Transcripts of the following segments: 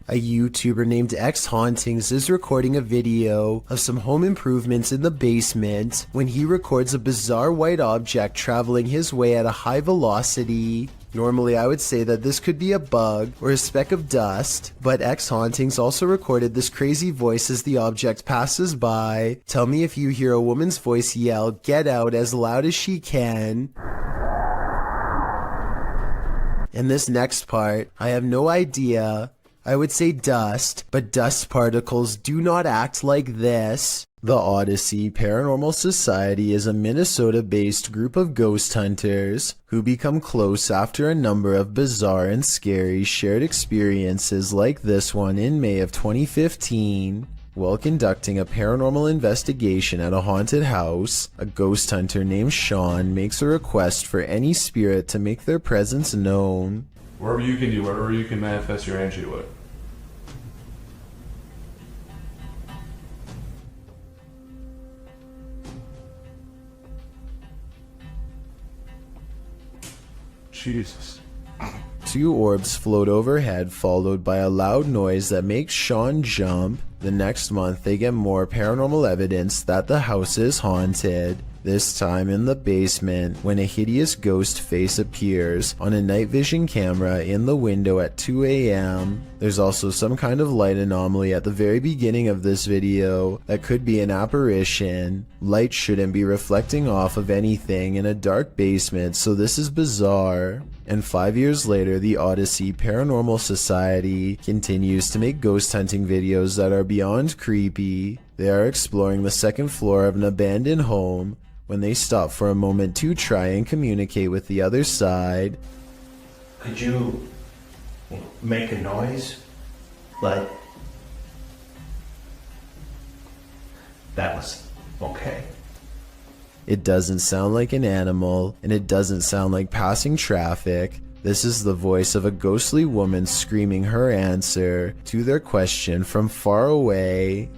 A YouTuber named X Hauntings is recording a video of some home improvements in the basement when he records a bizarre white object traveling his way at a high velocity. Normally I would say that this could be a bug or a speck of dust, but X Hauntings also recorded this crazy voice as the object passes by. Tell me if you hear a woman's voice yell, "Get out," as loud as she can. In this next part, I have no idea. I would say dust, but dust particles do not act like this. The Odyssey Paranormal Society is a Minnesota-based group of ghost hunters who become close after a number of bizarre and scary shared experiences like this one in May of 2015. While conducting a paranormal investigation at a haunted house, a ghost hunter named Sean makes a request for any spirit to make their presence known. Wherever you can do, wherever you can manifest your energy, what? Jesus. Two orbs float overhead, followed by a loud noise that makes Sean jump. The next month, they get more paranormal evidence that the house is haunted. This time in the basement, when a hideous ghost face appears on a night vision camera in the window at 2 a.m. There's also some kind of light anomaly at the very beginning of this video that could be an apparition. Light shouldn't be reflecting off of anything in a dark basement, so this is bizarre. And 5 years later, the Odyssey Paranormal Society continues to make ghost hunting videos that are beyond creepy. They are exploring the second floor of an abandoned home when they stop for a moment to try and communicate with the other side. Could you make a noise? Like, that was okay. It doesn't sound like an animal, and it doesn't sound like passing traffic. This is the voice of a ghostly woman screaming her answer to their question from far away.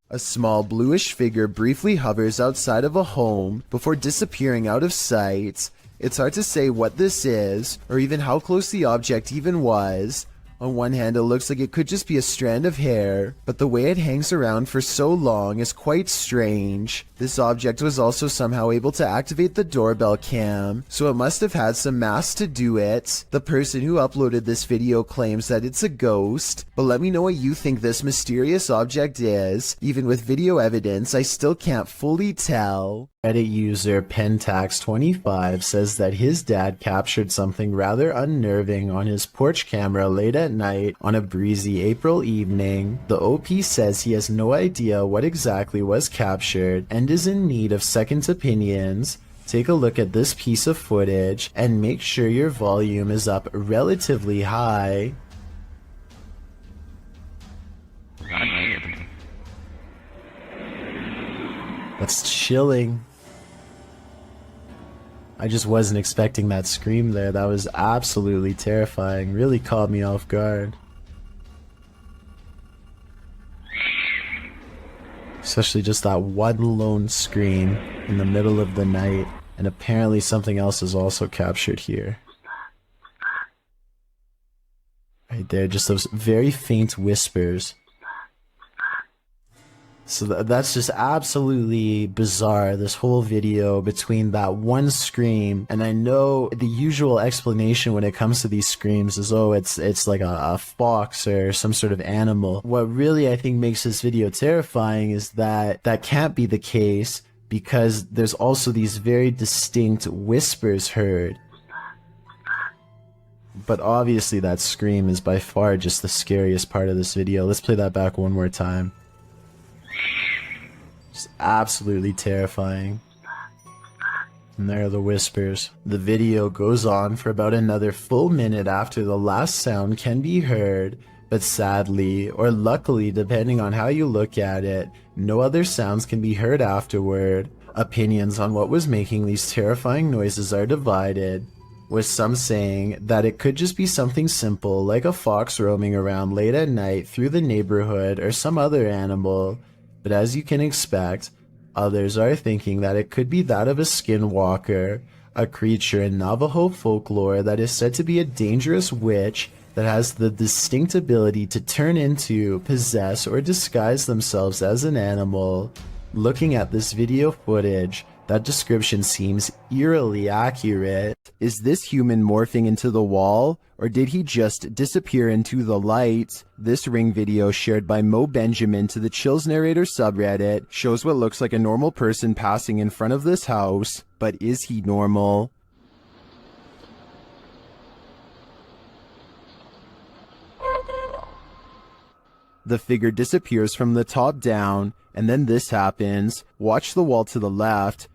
A small bluish figure briefly hovers outside of a home before disappearing out of sight. It's hard to say what this is, or even how close the object even was. On one hand, it looks like it could just be a strand of hair, but the way it hangs around for so long is quite strange. This object was also somehow able to activate the doorbell cam, so it must have had some mass to do it. The person who uploaded this video claims that it's a ghost, but let me know what you think this mysterious object is. Even with video evidence, I still can't fully tell. Reddit user Pentax25 says that his dad captured something rather unnerving on his porch camera late at night on a breezy April evening. The OP says he has no idea what exactly was captured and is in need of second opinions. Take a look at this piece of footage and make sure your volume is up relatively high. That's chilling. I just wasn't expecting that scream there. That was absolutely terrifying. Really caught me off guard. Especially just that one lone scream in the middle of the night. And apparently something else is also captured here. Right there, just those very faint whispers. So that's just absolutely bizarre, this whole video between that one scream, and I know the usual explanation when it comes to these screams is, oh, it's like a fox or some sort of animal. What really I think makes this video terrifying is that that can't be the case, because there's also these very distinct whispers heard. But obviously that scream is by far just the scariest part of this video. Let's play that back one more time. Just absolutely terrifying. And there are the whispers. The video goes on for about another full minute after the last sound can be heard, but sadly, or luckily depending on how you look at it, no other sounds can be heard afterward. Opinions on what was making these terrifying noises are divided, with some saying that it could just be something simple like a fox roaming around late at night through the neighborhood or some other animal. But as you can expect, others are thinking that it could be that of a skinwalker, A creature in Navajo folklore that is said to be a dangerous witch that has the distinct ability to turn into, possess, or disguise themselves as an animal. Looking at this video footage, that description seems eerily accurate. Is this human morphing into the wall, or did he just disappear into the light? This ring video shared by Mo Benjamin to the Chills Narrator subreddit shows what looks like a normal person passing in front of this house, but is he normal? The figure disappears from the top down, and then this happens. Watch the wall to the left.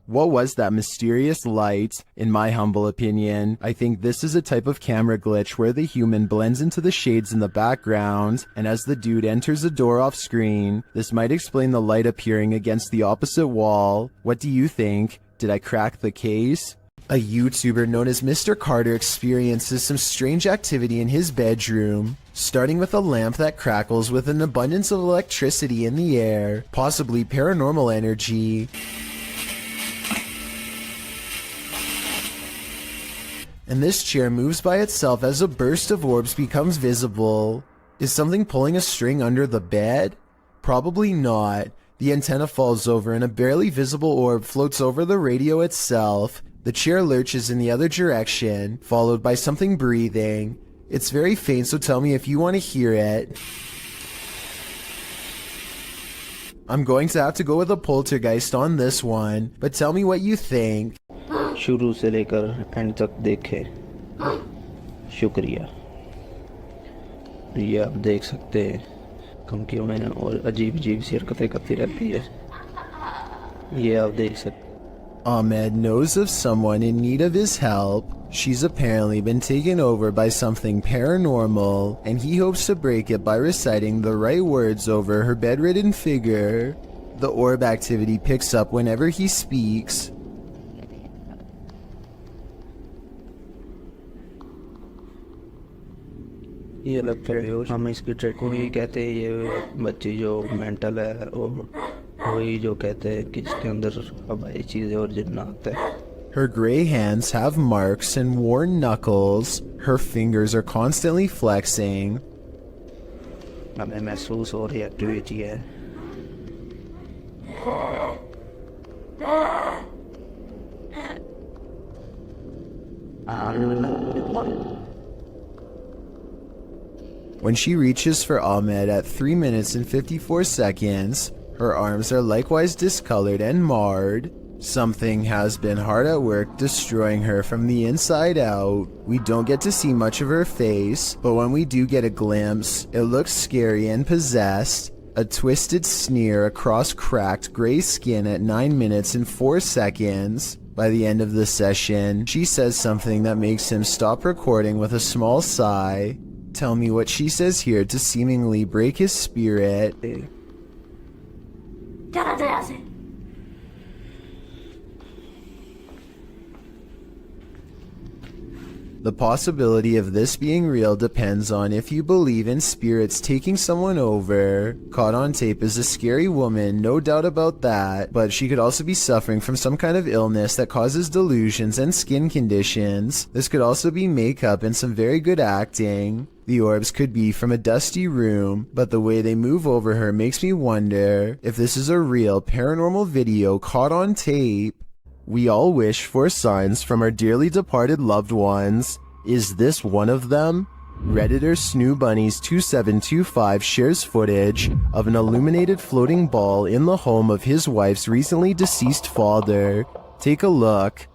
What was that mysterious light? In my humble opinion, I think this is a type of camera glitch where the human blends into the shades in the background, and as the dude enters a door off screen, this might explain the light appearing against the opposite wall. What do you think? Did I crack the case? A YouTuber known as Mr. Carter experiences some strange activity in his bedroom, starting with a lamp that crackles with an abundance of electricity in the air, possibly paranormal energy. And this chair moves by itself as a burst of orbs becomes visible. Is something pulling a string under the bed? Probably not. The antenna falls over and a barely visible orb floats over the radio itself. The chair lurches in the other direction, followed by something breathing. It's very faint, so tell me if you want to hear it. I'm going to have to go with a poltergeist on this one, but tell me what you think. शुरू से लेकर and तक देखे, शुक्रिया। ये आप देख सकते हैं धमकियों में और अजीब अजीब सी हरकतें करती रहती है, ये आप देख सकते हैं। Ahmed knows of someone in need of his help. She's apparently been taken over by something paranormal, and he hopes to break it by reciting the right words over her bedridden figure. The orb activity picks up whenever he speaks. ये लगता है हम इसकी trade को ही कहते हैं, ये बच्ची जो मेंटल है और वही जो कहते हैं कि इसके अंदर हवाई चीज़ें और जिन्नात है। Her gray hands have marks and worn knuckles. Her fingers are constantly flexing. हमें महसूस हो रही एक्टिविटी है। When she reaches for Ahmed at 3 minutes and 54 seconds, her arms are likewise discolored and marred. Something has been hard at work destroying her from the inside out. We don't get to see much of her face, but when we do get a glimpse, it looks scary and possessed. A twisted sneer across cracked gray skin at 9 minutes and 4 seconds. By the end of the session, she says something that makes him stop recording with a small sigh. Tell me what she says here to seemingly break his spirit. The possibility of this being real depends on if you believe in spirits taking someone over. Caught on tape is a scary woman, no doubt about that, but she could also be suffering from some kind of illness that causes delusions and skin conditions. This could also be makeup and some very good acting. The orbs could be from a dusty room, but the way they move over her makes me wonder if this is a real paranormal video caught on tape. We all wish for signs from our dearly departed loved ones. Is this one of them? Redditor SnooBunnies2725 shares footage of an illuminated floating ball in the home of his wife's recently deceased father. Take a look.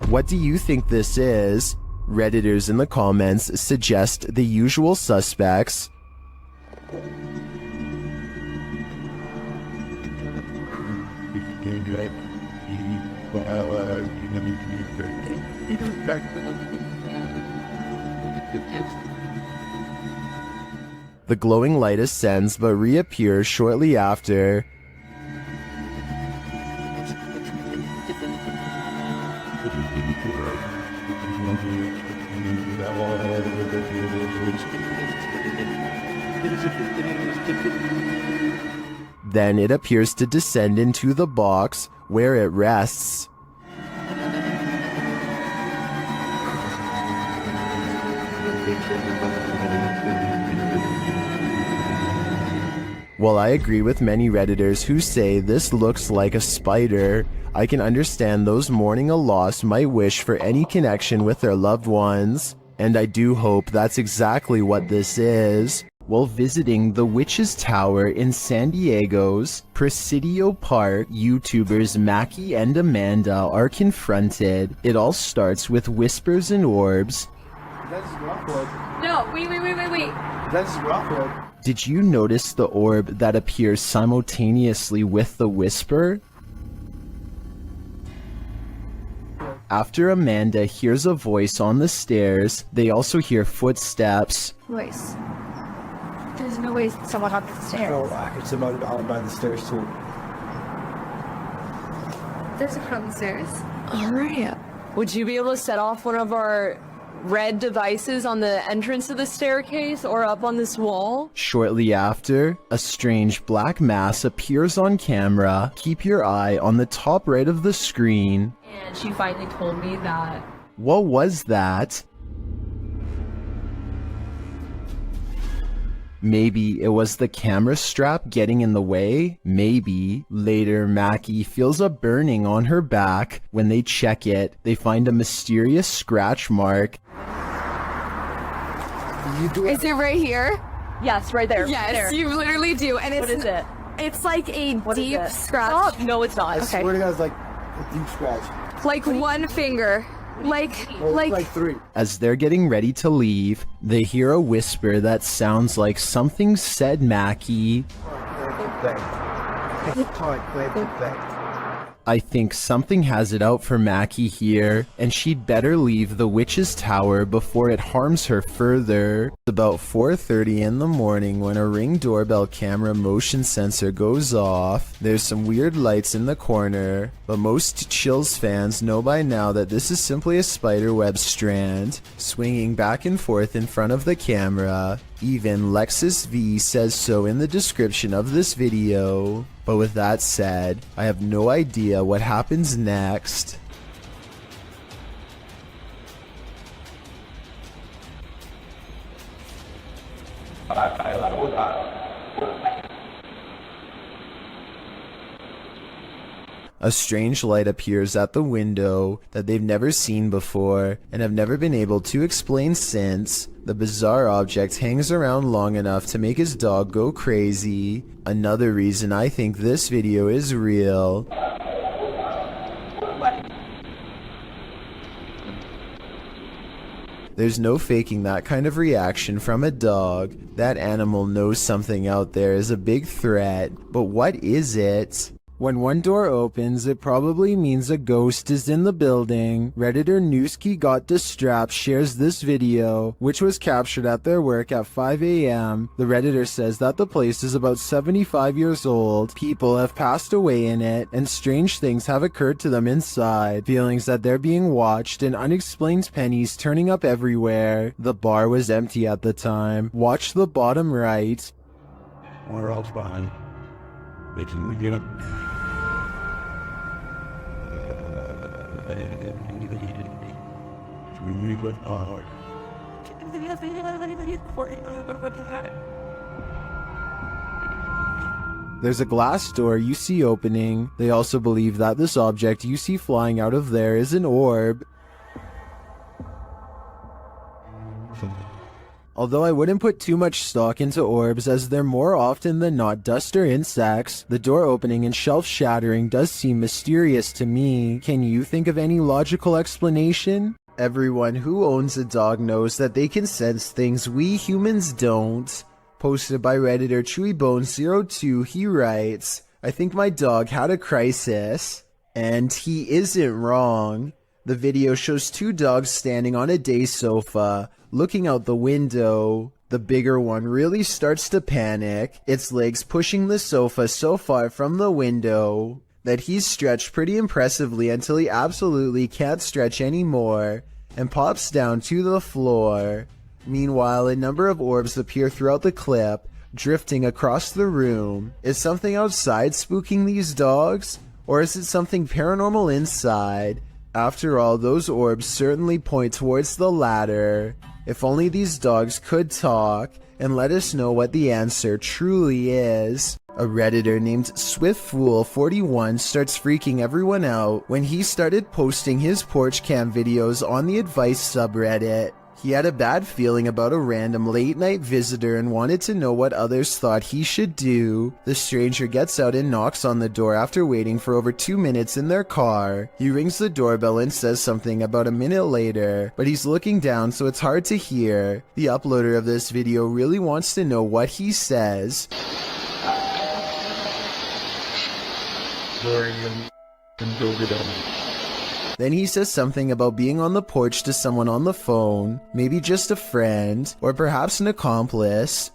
What do you think this is? Redditors in the comments suggest the usual suspects. The glowing light ascends but reappears shortly after. Then it appears to descend into the box where it rests. While I agree with many Redditors who say this looks like a spider, I can understand those mourning a loss might wish for any connection with their loved ones, and I do hope that's exactly what this is. While visiting the Witch's Tower in San Diego's Presidio Park, YouTubers Mackie and Amanda are confronted. It all starts with whispers and orbs. That's Rockwood. No, wait. That's Rockwood. Did you notice the orb that appears simultaneously with the whisper? After Amanda hears a voice on the stairs, they also hear footsteps. Voice. There's no way someone on the stairs. Oh, it's about by the stairs too. There's a on the stairs. Alright. Would you be able to set off one of our red devices on the entrance of the staircase or up on this wall? Shortly after, a strange black mass appears on camera. Keep your eye on the top right of the screen. And she finally told me that. What was that? Maybe it was the camera strap getting in the way? Maybe. Later, Mackie feels a burning on her back. When they check it, they find a mysterious scratch mark. Is it right here? Yes, right there. Yes, There. you literally do. And it's What is it? It's like a What is deep it? scratch. Stop. No, it's not. Okay. Swear to God, it's like a deep scratch. Like one finger. Like Like three. As they're getting ready to leave, they hear a whisper that sounds like something said Mackie. I think something has it out for Mackie here, and she'd better leave the Witch's Tower before it harms her further. It's about 4:30 in the morning when a Ring doorbell camera motion sensor goes off. There's some weird lights in the corner, but most Chills fans know by now that this is simply a spiderweb strand, swinging back and forth in front of the camera. Even Lexus V says so in the description of this video. But with that said, I have no idea what happens next. A strange light appears at the window that they've never seen before and have never been able to explain since. The bizarre object hangs around long enough to make his dog go crazy. Another reason I think this video is real. There's no faking that kind of reaction from a dog. That animal knows something out there is a big threat. But what is it? When one door opens, it probably means a ghost is in the building. Redditor Newski Got Distrapped shares this video, which was captured at their work at 5 a.m. The Redditor says that the place is about 75 years old. People have passed away in it, and strange things have occurred to them inside. Feelings that they're being watched and unexplained pennies turning up everywhere. The bar was empty at the time. Watch the bottom right. We're all fine. We can get up. We went hard. There's a glass door you see opening. They also believe that this object you see flying out of there is an orb. Although I wouldn't put too much stock into orbs as they're more often than not dust or insects, the door opening and shelf shattering does seem mysterious to me. Can you think of any logical explanation? Everyone who owns a dog knows that they can sense things we humans don't. Posted by Redditor ChewyBone02, he writes, I think my dog had a crisis. And he isn't wrong. The video shows two dogs standing on a day sofa, looking out the window. The bigger one really starts to panic, its legs pushing the sofa so far from the window. that he's stretched pretty impressively until he absolutely can't stretch anymore and pops down to the floor. Meanwhile, a number of orbs appear throughout the clip, drifting across the room. Is something outside spooking these dogs? Or is it something paranormal inside? After all, those orbs certainly point towards the latter. If only these dogs could talk and let us know what the answer truly is. A Redditor named SwiftFool41 starts freaking everyone out when he started posting his porch cam videos on the advice subreddit. He had a bad feeling about a random late night visitor and wanted to know what others thought he should do. The stranger gets out and knocks on the door after waiting for over 2 minutes in their car. He rings the doorbell and says something about a minute later, but he's looking down so it's hard to hear. The uploader of this video really wants to know what he says. Then he says something about being on the porch to someone on the phone, maybe just a friend, or perhaps an accomplice.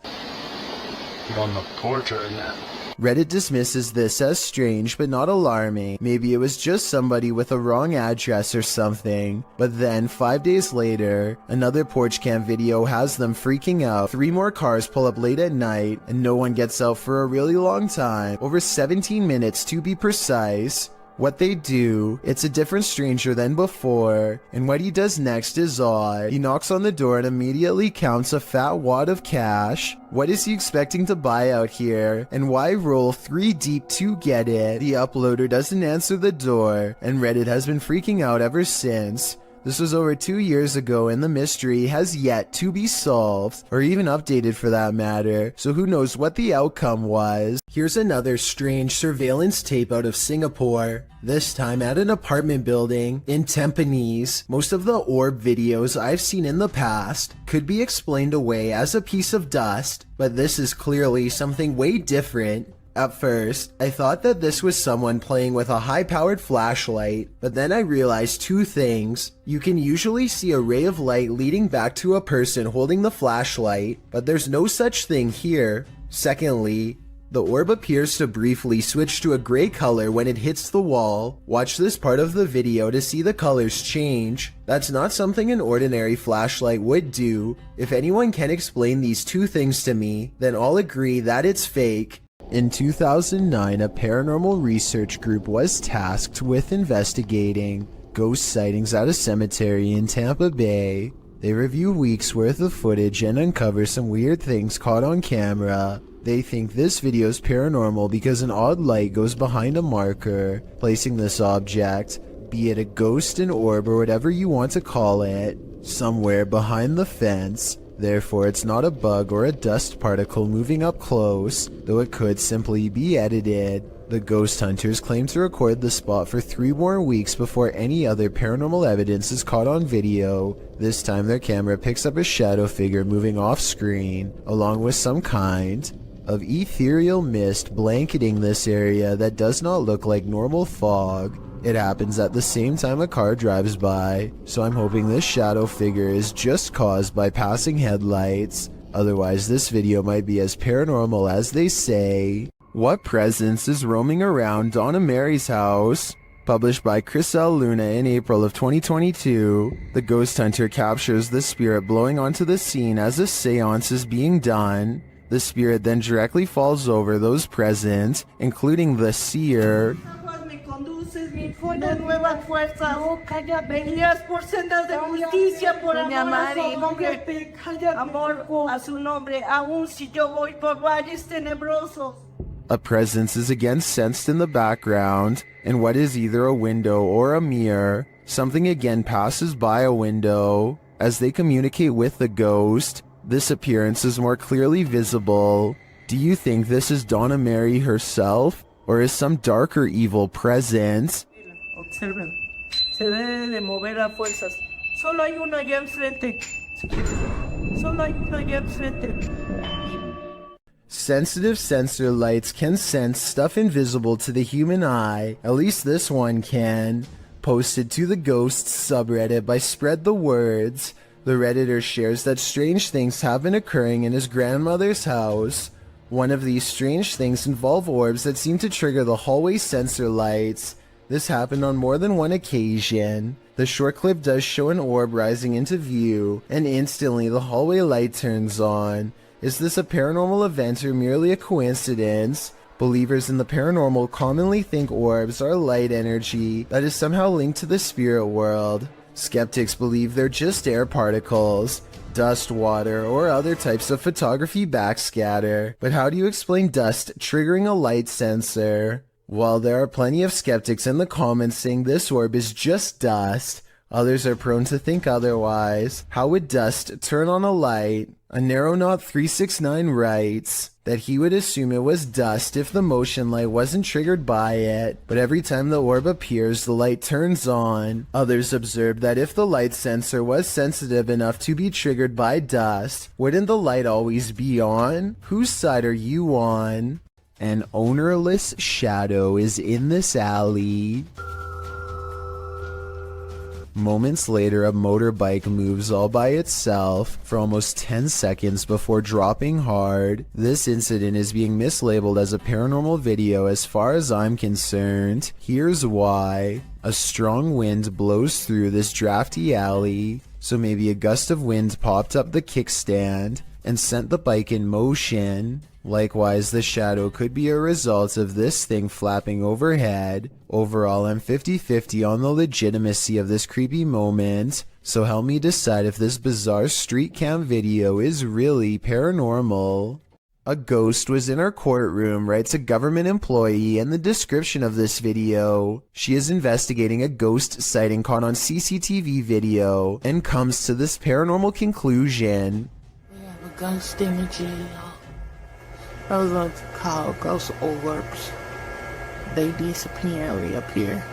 I'm on the porch right now. Reddit dismisses this as strange but not alarming. Maybe it was just somebody with a wrong address or something. But then, 5 days later, another porch cam video has them freaking out. 3 more cars pull up late at night, and no one gets out for a really long time, over 17 minutes to be precise. What they do, it's a different stranger than before, and what he does next is odd. He knocks on the door and immediately counts a fat wad of cash. What is he expecting to buy out here, and why roll 3 deep to get it? The uploader doesn't answer the door, and Reddit has been freaking out ever since. This was over 2 years ago and the mystery has yet to be solved, or even updated for that matter, so who knows what the outcome was. Here's another strange surveillance tape out of Singapore, this time at an apartment building in Tampines. Most of the orb videos I've seen in the past could be explained away as a piece of dust, but this is clearly something way different. At first, I thought that this was someone playing with a high-powered flashlight, but then I realized 2 things. You can usually see a ray of light leading back to a person holding the flashlight, but there's no such thing here. Secondly, the orb appears to briefly switch to a gray color when it hits the wall. Watch this part of the video to see the colors change. That's not something an ordinary flashlight would do. If anyone can explain these 2 things to me, then I'll agree that it's fake. In 2009, a paranormal research group was tasked with investigating ghost sightings at a cemetery in Tampa Bay. They review weeks worth of footage and uncover some weird things caught on camera. They think this video is paranormal because an odd light goes behind a marker, placing this object, be it a ghost, an orb, or whatever you want to call it, somewhere behind the fence. Therefore, it's not a bug or a dust particle moving up close, though it could simply be edited. The ghost hunters claim to record the spot for 3 more weeks before any other paranormal evidence is caught on video. This time their camera picks up a shadow figure moving off screen, along with some kind of ethereal mist blanketing this area that does not look like normal fog. It happens at the same time a car drives by, so I'm hoping this shadow figure is just caused by passing headlights. Otherwise, this video might be as paranormal as they say. What presence is roaming around Donna Mary's house? Published by Chris L. Luna in April of 2022, the ghost hunter captures the spirit blowing onto the scene as a seance is being done. The spirit then directly falls over those present, including the seer. De nuevas fuerzas, venías por sendas de justicia, por amor a su nombre, amor a su nombre, aun si yo voy por valles tenebrosos. A presence is again sensed in the background, in what is either a window or a mirror. Something again passes by a window. As they communicate with the ghost, this appearance is more clearly visible. Do you think this is Donna Mary herself, or is some darker evil present? Observen, se debe de mover a fuerzas. Solo hay uno allá enfrente. Solo hay uno allá enfrente. Sensitive sensor lights can sense stuff invisible to the human eye. At least this one can. Posted to the Ghosts subreddit by Spread the Words, the Redditor shares that strange things have been occurring in his grandmother's house. One of these strange things involve orbs that seem to trigger the hallway sensor lights. This happened on more than one occasion. The short clip does show an orb rising into view, and instantly the hallway light turns on. Is this a paranormal event or merely a coincidence? Believers in the paranormal commonly think orbs are light energy that is somehow linked to the spirit world. Skeptics believe they're just air particles, dust, water, or other types of photography backscatter. But how do you explain dust triggering a light sensor? While there are plenty of skeptics in the comments saying this orb is just dust, others are prone to think otherwise. How would dust turn on a light? A Narrow 369 writes that he would assume it was dust if the motion light wasn't triggered by it, but every time the orb appears, the light turns on. Others observed that if the light sensor was sensitive enough to be triggered by dust, wouldn't the light always be on? Whose side are you on? An ownerless shadow is in this alley. Moments later, a motorbike moves all by itself for almost 10 seconds before dropping hard. This incident is being mislabeled as a paranormal video as far as I'm concerned. Here's why. A strong wind blows through this drafty alley, so maybe a gust of wind popped up the kickstand and sent the bike in motion. Likewise, the shadow could be a result of this thing flapping overhead. Overall, I'm 50-50 on the legitimacy of this creepy moment, so help me decide if this bizarre street cam video is really paranormal. A ghost was in our courtroom, writes a government employee in the description of this video. She is investigating a ghost sighting caught on CCTV video and comes to this paranormal conclusion. We have a ghost in the jail. Those are called ghost orbs. They disappear and reappear.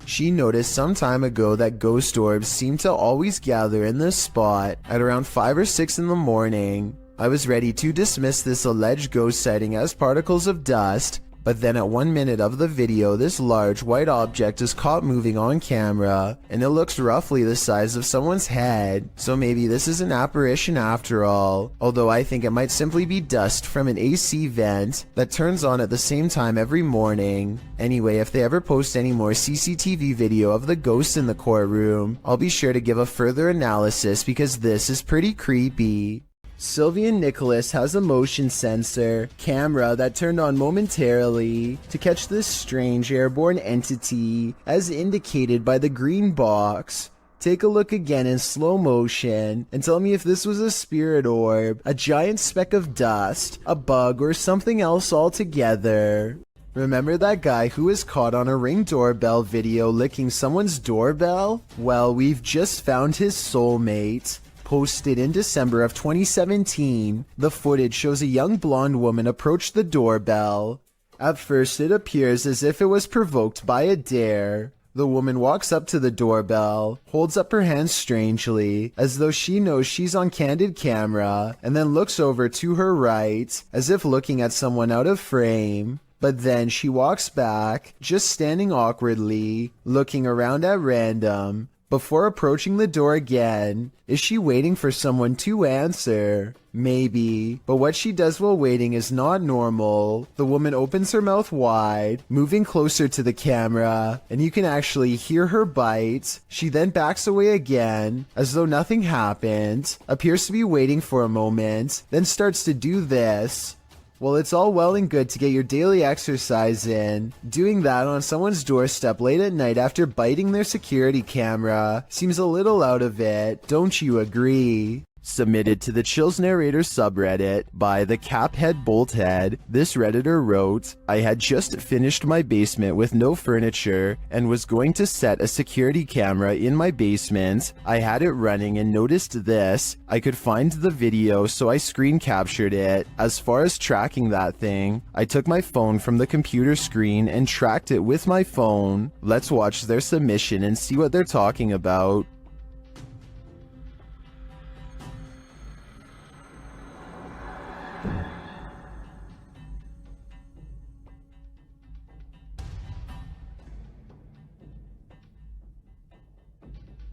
She noticed some time ago that ghost orbs seem to always gather in this spot at around 5 or 6 in the morning. I was ready to dismiss this alleged ghost sighting as particles of dust, but then at 1 minute of the video, this large white object is caught moving on camera, and it looks roughly the size of someone's head, so maybe this is an apparition after all, although I think it might simply be dust from an AC vent that turns on at the same time every morning. Anyway, if they ever post any more CCTV video of the ghost in the courtroom, I'll be sure to give a further analysis because this is pretty creepy. Sylvia Nicholas has a motion sensor camera that turned on momentarily to catch this strange airborne entity as indicated by the green box. Take a look again in slow motion and tell me if this was a spirit orb, a giant speck of dust, a bug, or something else altogether. Remember that guy who was caught on a Ring doorbell video licking someone's doorbell? Well, we've just found his soulmate. Posted in December of 2017, the footage shows a young blonde woman approach the doorbell. At first, it appears as if it was provoked by a dare. The woman walks up to the doorbell, holds up her hands strangely, as though she knows she's on candid camera, and then looks over to her right, as if looking at someone out of frame. But then she walks back, just standing awkwardly, looking around at random, before approaching the door again. Is she waiting for someone to answer? Maybe, but what she does while waiting is not normal. The woman opens her mouth wide, moving closer to the camera, and you can actually hear her bite. She then backs away again, as though nothing happened, appears to be waiting for a moment, then starts to do this. Well, it's all well and good to get your daily exercise in. Doing that on someone's doorstep late at night after biting their security camera seems a little out of it, don't you agree? Submitted to the Chills Narrator subreddit by the Caphead Bolthead, this redditor wrote, I had just finished my basement with no furniture and was going to set a security camera in my basement. I had it running and noticed this. I could find the video, so I screen captured it. As far as tracking that thing, I took my phone from the computer screen and tracked it with my phone. Let's watch their submission and see what they're talking about.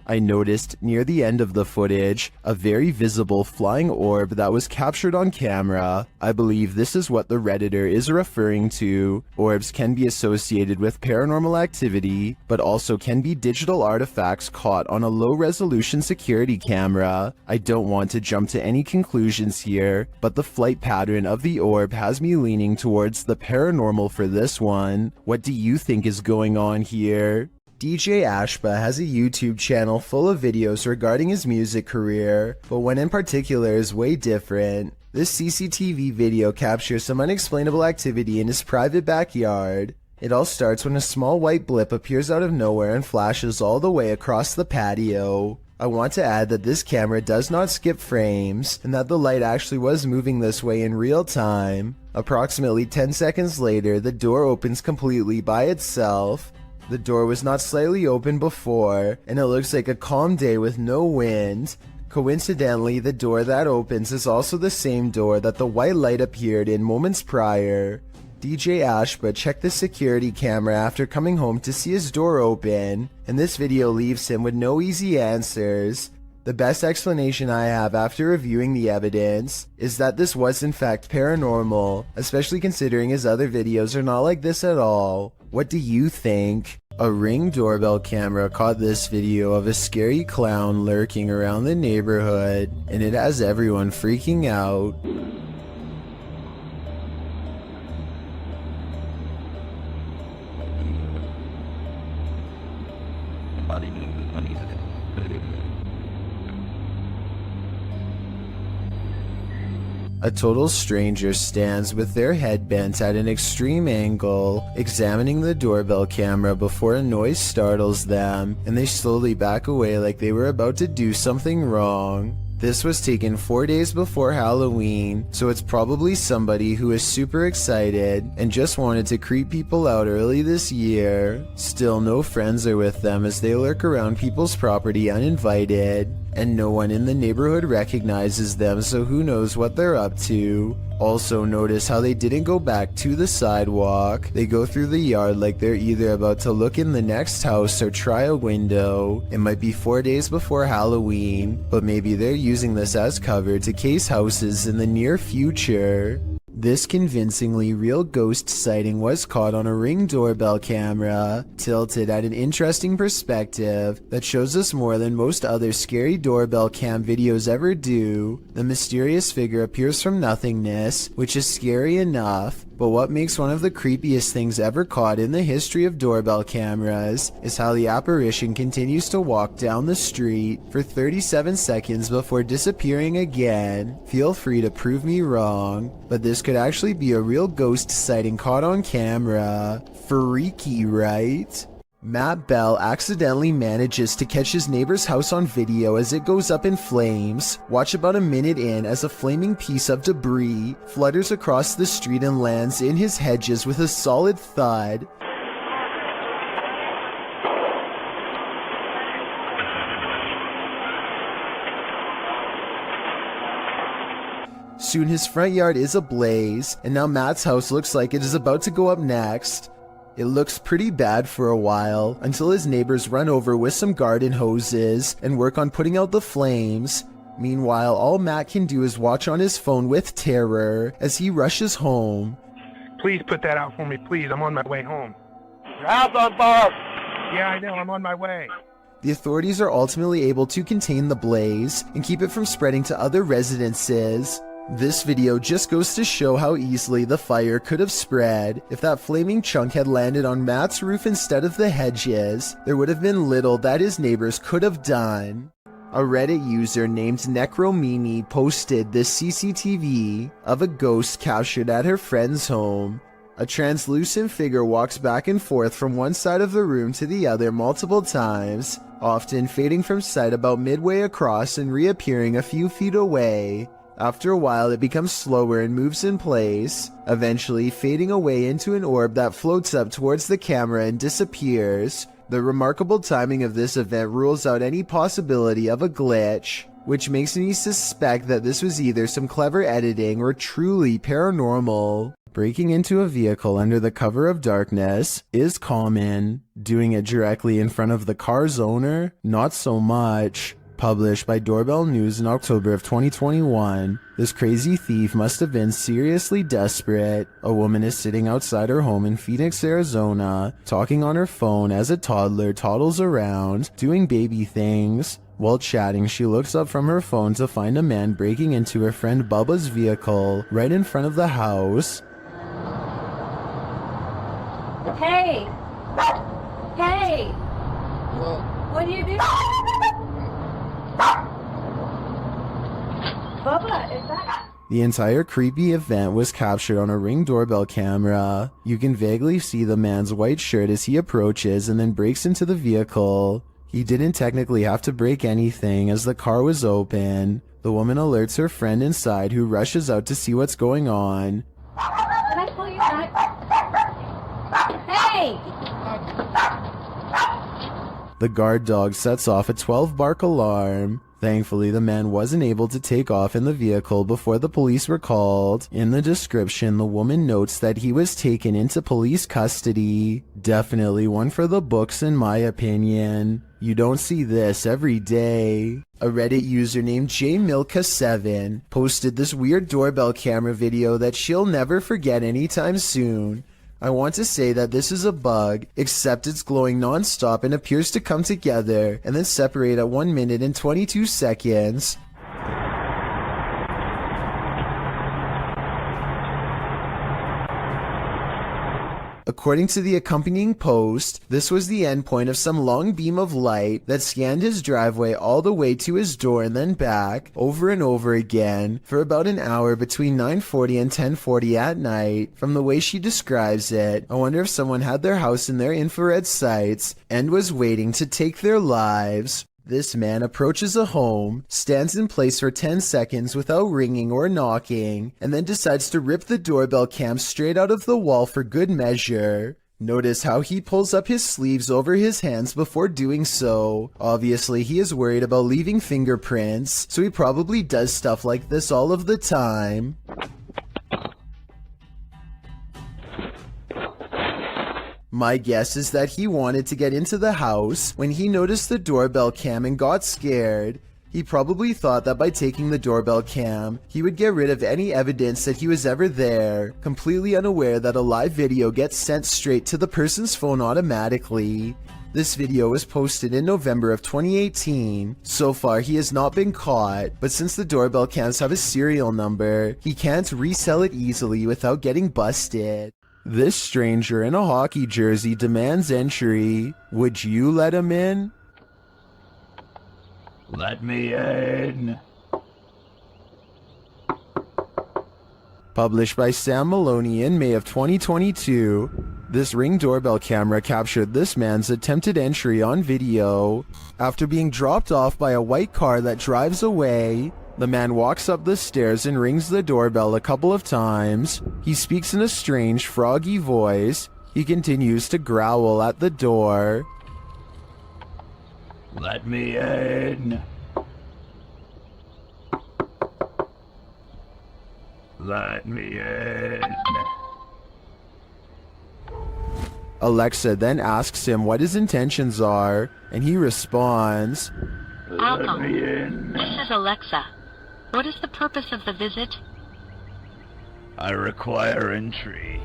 I noticed near the end of the footage a very visible flying orb that was captured on camera. I believe this is what the Redditor is referring to. Orbs can be associated with paranormal activity, but also can be digital artifacts caught on a low-resolution security camera. I don't want to jump to any conclusions here, but the flight pattern of the orb has me leaning towards the paranormal for this one. What do you think is going on here? DJ Ashba has a YouTube channel full of videos regarding his music career, but one in particular is way different. This CCTV video captures some unexplainable activity in his private backyard. It all starts when a small white blip appears out of nowhere and flashes all the way across the patio. I want to add that this camera does not skip frames, and that the light actually was moving this way in real time. Approximately 10 seconds later, the door opens completely by itself. The door was not slightly open before, and it looks like a calm day with no wind. Coincidentally, the door that opens is also the same door that the white light appeared in moments prior. DJ Ashba checked the security camera after coming home to see his door open, and this video leaves him with no easy answers. The best explanation I have after reviewing the evidence is that this was in fact paranormal, especially considering his other videos are not like this at all. What do you think? A Ring doorbell camera caught this video of a scary clown lurking around the neighborhood, and it has everyone freaking out. A total stranger stands with their head bent at an extreme angle, examining the doorbell camera before a noise startles them, and they slowly back away like they were about to do something wrong. This was taken 4 days before Halloween, so it's probably somebody who is super excited and just wanted to creep people out early this year. Still, no friends are with them as they lurk around people's property uninvited, and no one in the neighborhood recognizes them, so who knows what they're up to. Also, notice how they didn't go back to the sidewalk. They go through the yard like they're either about to look in the next house or try a window. It might be 4 days before Halloween, but maybe they're using this as cover to case houses in the near future. This convincingly real ghost sighting was caught on a Ring doorbell camera, tilted at an interesting perspective that shows us more than most other scary doorbell cam videos ever do. The mysterious figure appears from nothingness, which is scary enough, but what makes one of the creepiest things ever caught in the history of doorbell cameras is how the apparition continues to walk down the street for 37 seconds before disappearing again. Feel free to prove me wrong, but this could actually be a real ghost sighting caught on camera. Freaky, right? Matt Bell accidentally manages to catch his neighbor's house on video as it goes up in flames. Watch about a minute in as a flaming piece of debris flutters across the street and lands in his hedges with a solid thud. Soon his front yard is ablaze, and now Matt's house looks like it is about to go up next. It looks pretty bad for a while, until his neighbors run over with some garden hoses and work on putting out the flames. Meanwhile, all Matt can do is watch on his phone with terror as he rushes home. Please put that out for me, please. I'm on my way home. Your house on fire! Yeah, I know. I'm on my way. The authorities are ultimately able to contain the blaze and keep it from spreading to other residences. This video just goes to show how easily the fire could have spread. If that flaming chunk had landed on Matt's roof instead of the hedges, there would have been little that his neighbors could have done. A Reddit user named Necromini posted this CCTV of a ghost captured at her friend's home. A translucent figure walks back and forth from one side of the room to the other multiple times, often fading from sight about midway across and reappearing a few feet away. After a while, it becomes slower and moves in place, eventually fading away into an orb that floats up towards the camera and disappears. The remarkable timing of this event rules out any possibility of a glitch, which makes me suspect that this was either some clever editing or truly paranormal. Breaking into a vehicle under the cover of darkness is common. Doing it directly in front of the car's owner, not so much. Published by Doorbell News in October of 2021, this crazy thief must have been seriously desperate. A woman is sitting outside her home in Phoenix, Arizona, talking on her phone as a toddler toddles around, doing baby things. While chatting, she looks up from her phone to find a man breaking into her friend Bubba's vehicle right in front of the house. Hey! Hey! What are you doing? Bubba, is that... The entire creepy event was captured on a Ring doorbell camera. You can vaguely see the man's white shirt as he approaches and then breaks into the vehicle. He didn't technically have to break anything as the car was open. The woman alerts her friend inside, who rushes out to see what's going on. Can I pull you back? Hey! The guard dog sets off a 12-bark alarm. Thankfully, the man wasn't able to take off in the vehicle before the police were called. In the description, the woman notes that he was taken into police custody. Definitely one for the books in my opinion. You don't see this every day. A Reddit user named JMilka7 posted this weird doorbell camera video that she'll never forget anytime soon. I want to say that this is a bug, except it's glowing non-stop and appears to come together and then separate at 1 minute and 22 seconds. According to the accompanying post, this was the endpoint of some long beam of light that scanned his driveway all the way to his door and then back, over and over again, for about an hour between 9:40 and 10:40 at night. From the way she describes it, I wonder if someone had their house in their infrared sights and was waiting to take their lives. This man approaches a home, stands in place for 10 seconds without ringing or knocking, and then decides to rip the doorbell cam straight out of the wall for good measure. Notice how he pulls up his sleeves over his hands before doing so. Obviously, he is worried about leaving fingerprints, so he probably does stuff like this all of the time. My guess is that he wanted to get into the house when he noticed the doorbell cam and got scared. He probably thought that by taking the doorbell cam, he would get rid of any evidence that he was ever there, completely unaware that a live video gets sent straight to the person's phone automatically. This video was posted in November of 2018. So far, he has not been caught, but since the doorbell cams have a serial number, he can't resell it easily without getting busted. This stranger in a hockey jersey demands entry. Would you let him in? Let me in. Published by Sam Maloney in May of 2022, this Ring doorbell camera captured this man's attempted entry on video. After being dropped off by a white car that drives away, the man walks up the stairs and rings the doorbell a couple of times. He speaks in a strange, froggy voice. He continues to growl at the door. Let me in. Let me in. Alexa then asks him what his intentions are, and he responds, Let me in. This is Alexa. What is the purpose of the visit? I require entry.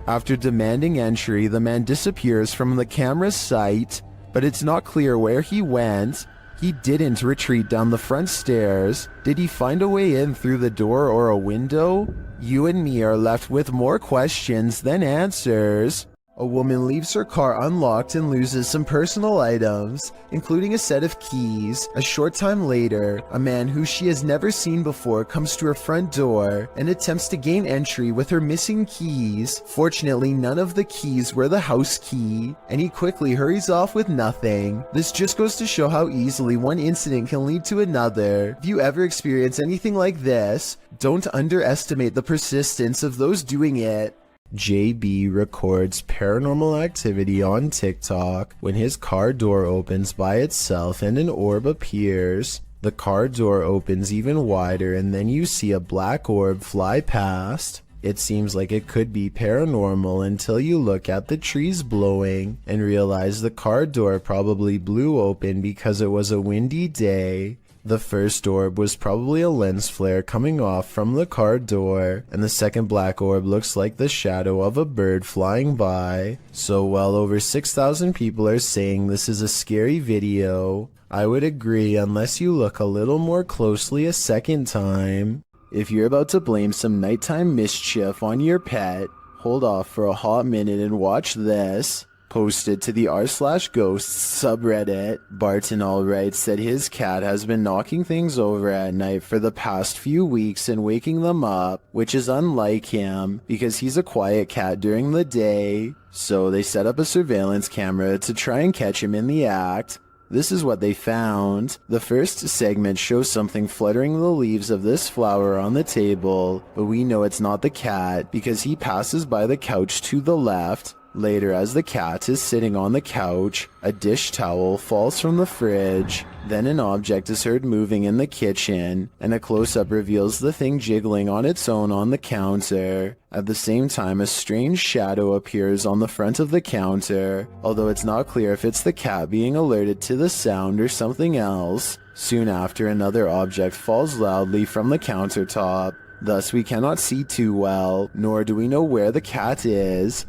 After demanding entry, the man disappears from the camera's sight, but it's not clear where he went. He didn't retreat down the front stairs. Did he find a way in through the door or a window? You and me are left with more questions than answers. A woman leaves her car unlocked and loses some personal items, including a set of keys. A short time later, a man who she has never seen before comes to her front door and attempts to gain entry with her missing keys. Fortunately, none of the keys were the house key, and he quickly hurries off with nothing. This just goes to show how easily one incident can lead to another. If you ever experience anything like this, don't underestimate the persistence of those doing it. JB records paranormal activity on TikTok when his car door opens by itself and an orb appears. The car door opens even wider and then you see a black orb fly past. It seems like it could be paranormal until you look at the trees blowing and realize the car door probably blew open because it was a windy day. The first orb was probably a lens flare coming off from the car door, and the second black orb looks like the shadow of a bird flying by. So well over 6,000 people are saying this is a scary video. I would agree unless you look a little more closely a second time. If you're about to blame some nighttime mischief on your pet, hold off for a hot minute and watch this. Posted to the r/ghosts subreddit, Barton Allwright said his cat has been knocking things over at night for the past few weeks and waking them up, which is unlike him because he's a quiet cat during the day. So they set up a surveillance camera to try and catch him in the act. This is what they found. The first segment shows something fluttering the leaves of this flower on the table, but we know it's not the cat because he passes by the couch to the left. Later, as the cat is sitting on the couch, a dish towel falls from the fridge. Then an object is heard moving in the kitchen, and a close-up reveals the thing jiggling on its own on the counter. At the same time, a strange shadow appears on the front of the counter, although it's not clear if it's the cat being alerted to the sound or something else. Soon after, another object falls loudly from the countertop. Thus, we cannot see too well, nor do we know where the cat is.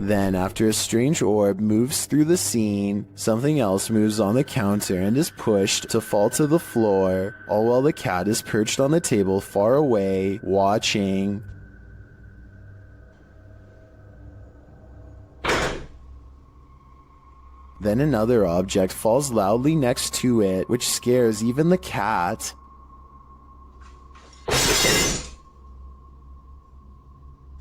Then, after a strange orb moves through the scene, something else moves on the counter and is pushed to fall to the floor, all while the cat is perched on the table far away, watching. Then another object falls loudly next to it, which scares even the cat.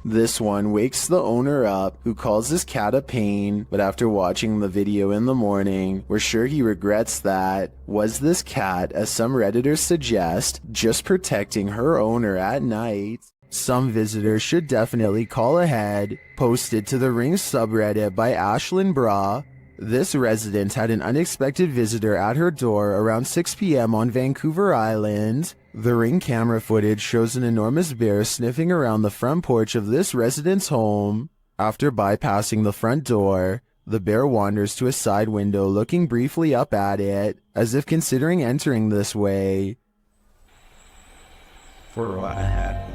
This one wakes the owner up, who calls his cat a pain, but after watching the video in the morning, we're sure he regrets that. Was this cat, as some Redditors suggest, just protecting her owner at night? Some visitors should definitely call ahead. Posted to the Ring subreddit by Ashlyn Bra. This resident had an unexpected visitor at her door around 6 p.m. on Vancouver Island. The Ring camera footage shows an enormous bear sniffing around the front porch of this resident's home. After bypassing the front door, the bear wanders to a side window looking briefly up at it, as if considering entering this way. For what happened?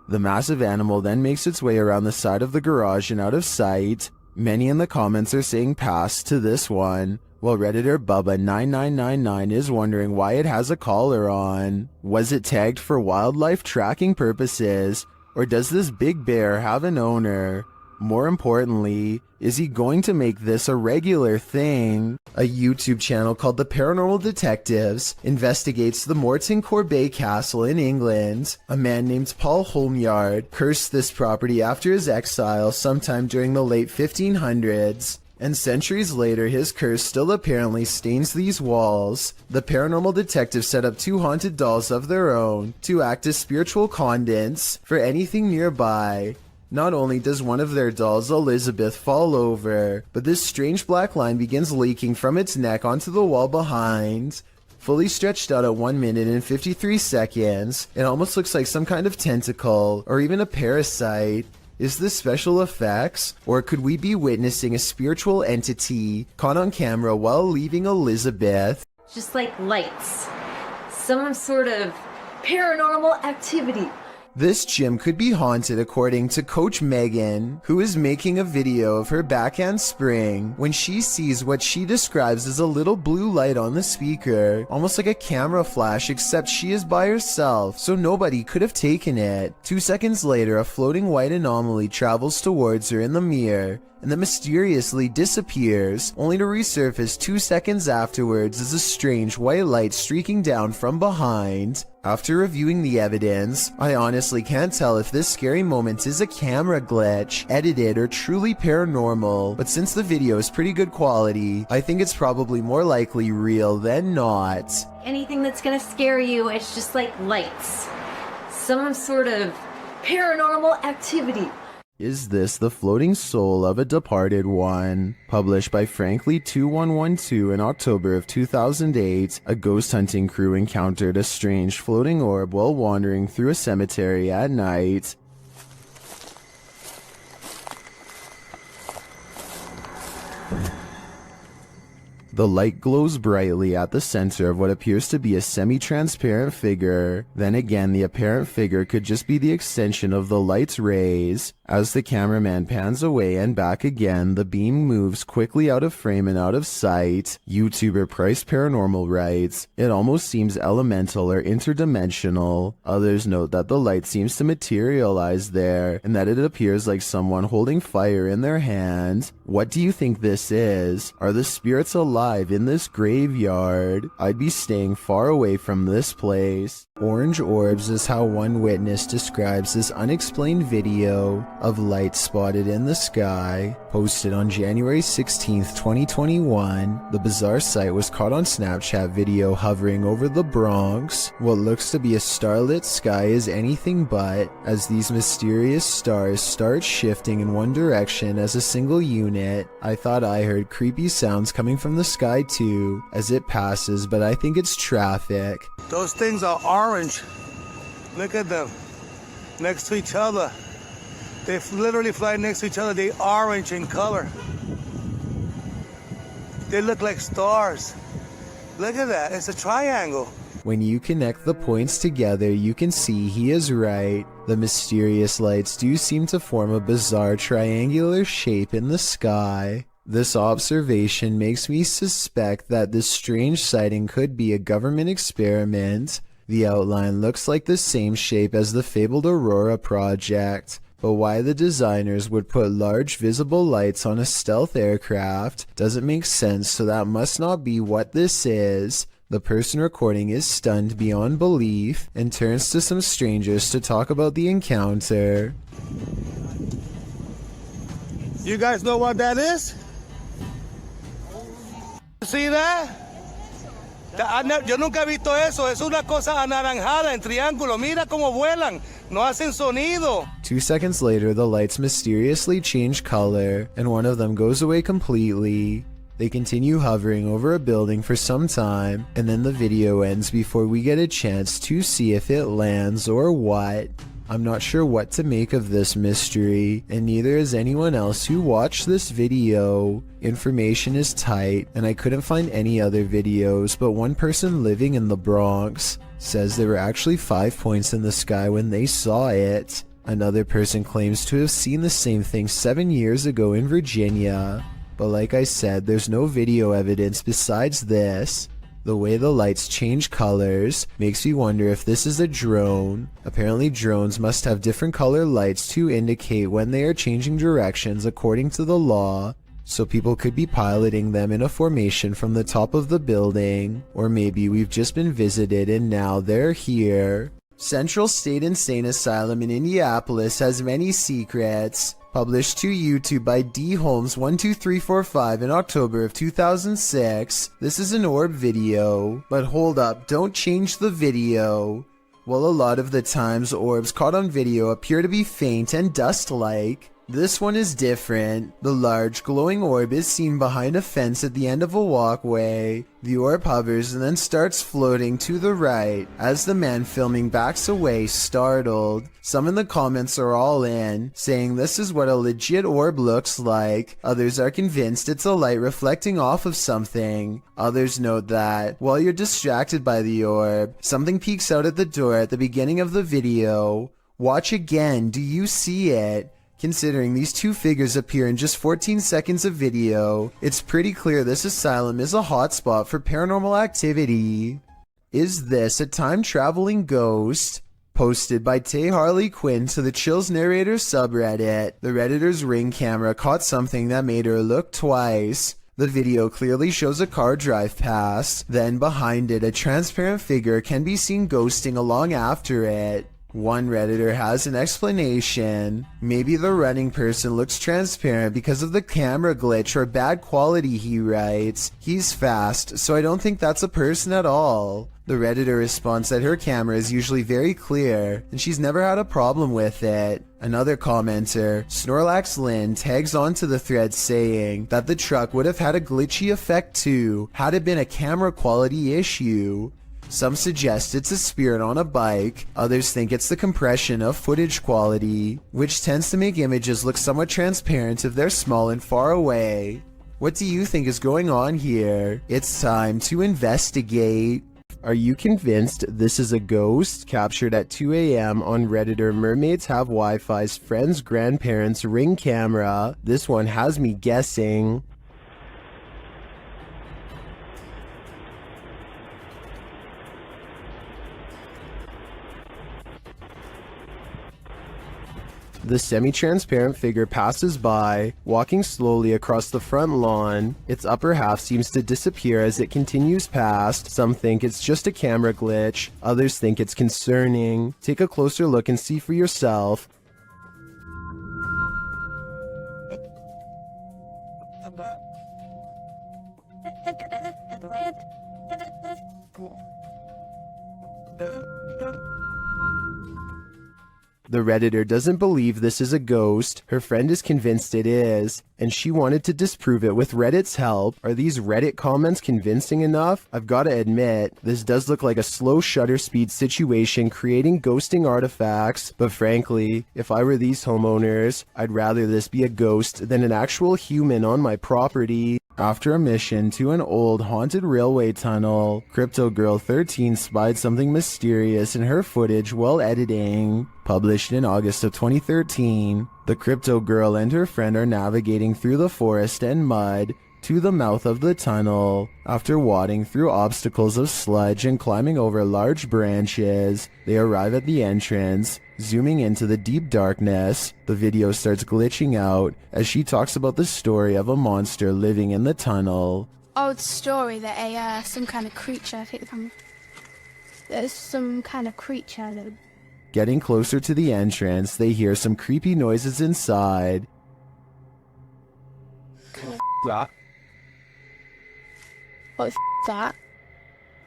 The massive animal then makes its way around the side of the garage and out of sight. Many in the comments are saying pass to this one, while Redditor Bubba9999 is wondering why it has a collar on. Was it tagged for wildlife tracking purposes, or does this big bear have an owner? More importantly, is he going to make this a regular thing? A YouTube channel called The Paranormal Detectives investigates the Morton Corbet Castle in England. A man named Paul Holmyard cursed this property after his exile sometime during the late 1500s. And centuries later, his curse still apparently stains these walls. The paranormal detectives set up 2 haunted dolls of their own to act as spiritual conduits for anything nearby. Not only does one of their dolls, Elizabeth, fall over, but this strange black line begins leaking from its neck onto the wall behind. Fully stretched out at 1 minute and 53 seconds, it almost looks like some kind of tentacle, or even a parasite. Is this special effects, or could we be witnessing a spiritual entity caught on camera while leaving Elizabeth? Just like lights. Some sort of paranormal activity. This gym could be haunted according to Coach Megan, who is making a video of her backhand spring when she sees what she describes as a little blue light on the speaker, almost like a camera flash, except she is by herself, so nobody could have taken it. 2 seconds later, a floating white anomaly travels towards her in the mirror, and then mysteriously disappears, only to resurface 2 seconds afterwards as a strange white light streaking down from behind. After reviewing the evidence, I honestly can't tell if this scary moment is a camera glitch, edited, or truly paranormal, but since the video is pretty good quality, I think it's probably more likely real than not. Anything that's gonna scare you, it's just like lights. Some sort of paranormal activity. Is this the floating soul of a departed one? Published by Frankly2112 in October of 2008, a ghost hunting crew encountered a strange floating orb while wandering through a cemetery at night. The light glows brightly at the center of what appears to be a semi-transparent figure. Then again, the apparent figure could just be the extension of the light's rays. As the cameraman pans away and back again, the beam moves quickly out of frame and out of sight. YouTuber Price Paranormal writes, "It almost seems elemental or interdimensional." Others note that the light seems to materialize there, and that it appears like someone holding fire in their hand. What do you think this is? Are the spirits alive in this graveyard? I'd be staying far away from this place. Orange orbs is how one witness describes this unexplained video of light spotted in the sky. Posted on January 16th, 2021, the bizarre sight was caught on Snapchat video hovering over the Bronx. What looks to be a starlit sky is anything but, as these mysterious stars start shifting in one direction as a single unit. I thought I heard creepy sounds coming from the sky too, as it passes, but I think it's traffic. Those things are orange. Look at them. Next to each other. They literally fly next to each other. They orange in color. They look like stars. Look at that. It's a triangle. When you connect the points together, you can see he is right. The mysterious lights do seem to form a bizarre triangular shape in the sky. This observation makes me suspect that this strange sighting could be a government experiment. The outline looks like the same shape as the fabled Aurora project. But why the designers would put large visible lights on a stealth aircraft doesn't make sense, so that must not be what this is. The person recording is stunned beyond belief and turns to some strangers to talk about the encounter. You guys know what that is? See that? Yo nunca he visto eso. Es una cosa anaranjada en triángulo. Mira cómo vuelan. No hacen sonido. 2 seconds later, the lights mysteriously change color, and one of them goes away completely. They continue hovering over a building for some time, and then the video ends before we get a chance to see if it lands or what. I'm not sure what to make of this mystery, and neither is anyone else who watched this video. Information is tight, and I couldn't find any other videos, but one person living in the Bronx says there were actually 5 points in the sky when they saw it. Another person claims to have seen the same thing 7 years ago in Virginia. But like I said, there's no video evidence besides this. The way the lights change colors makes me wonder if this is a drone. Apparently drones must have different color lights to indicate when they are changing directions according to the law. So people could be piloting them in a formation from the top of the building. Or maybe we've just been visited and now they're here. Central State Insane Asylum in Indianapolis has many secrets. Published to YouTube by D. Holmes12345 in October of 2006. This is an orb video. But hold up, don't change the video. Well, a lot of the times orbs caught on video appear to be faint and dust-like. This one is different. The large glowing orb is seen behind a fence at the end of a walkway. The orb hovers and then starts floating to the right as the man filming backs away, startled. Some in the comments are all in, saying this is what a legit orb looks like. Others are convinced it's a light reflecting off of something. Others note that, while you're distracted by the orb, something peeks out at the door at the beginning of the video. Watch again, do you see it? Considering these two figures appear in just 14 seconds of video, it's pretty clear this asylum is a hotspot for paranormal activity. Is this a time-traveling ghost? Posted by Tay Harley Quinn to the Chills Narrator subreddit, the Redditor's Ring camera caught something that made her look twice. The video clearly shows a car drive past, then behind it a transparent figure can be seen ghosting along after it. One Redditor has an explanation. Maybe the running person looks transparent because of the camera glitch or bad quality, he writes. He's fast, so I don't think that's a person at all. The Redditor responds that her camera is usually very clear, and she's never had a problem with it. Another commenter, Snorlax Lynn, tags onto the thread saying that the truck would have had a glitchy effect too, had it been a camera quality issue. Some suggest it's a spirit on a bike, others think it's the compression of footage quality, which tends to make images look somewhat transparent if they're small and far away. What do you think is going on here? It's time to investigate. Are you convinced this is a ghost? Captured at 2 a.m. on Redditor Mermaids Have Wi-Fi's friend's grandparents' Ring camera. This one has me guessing. The semi-transparent figure passes by, walking slowly across the front lawn. Its upper half seems to disappear as it continues past. Some think it's just a camera glitch, others think it's concerning. Take a closer look and see for yourself. The Redditor doesn't believe this is a ghost. Her friend is convinced it is, and she wanted to disprove it with Reddit's help. Are these Reddit comments convincing enough? I've gotta admit, this does look like a slow shutter speed situation creating ghosting artifacts, but frankly, if I were these homeowners, I'd rather this be a ghost than an actual human on my property. After a mission to an old haunted railway tunnel, Crypto Girl 13 spied something mysterious in her footage while editing. Published in August of 2013, the Crypto Girl and her friend are navigating through the forest and mud to the mouth of the tunnel. After wading through obstacles of sludge and climbing over large branches, they arrive at the entrance. Zooming into the deep darkness, the video starts glitching out as she talks about the story of a monster living in the tunnel. Old story that some kind of creature, there's some kind of creature that... Getting closer to the entrance, they hear some creepy noises inside. What's that?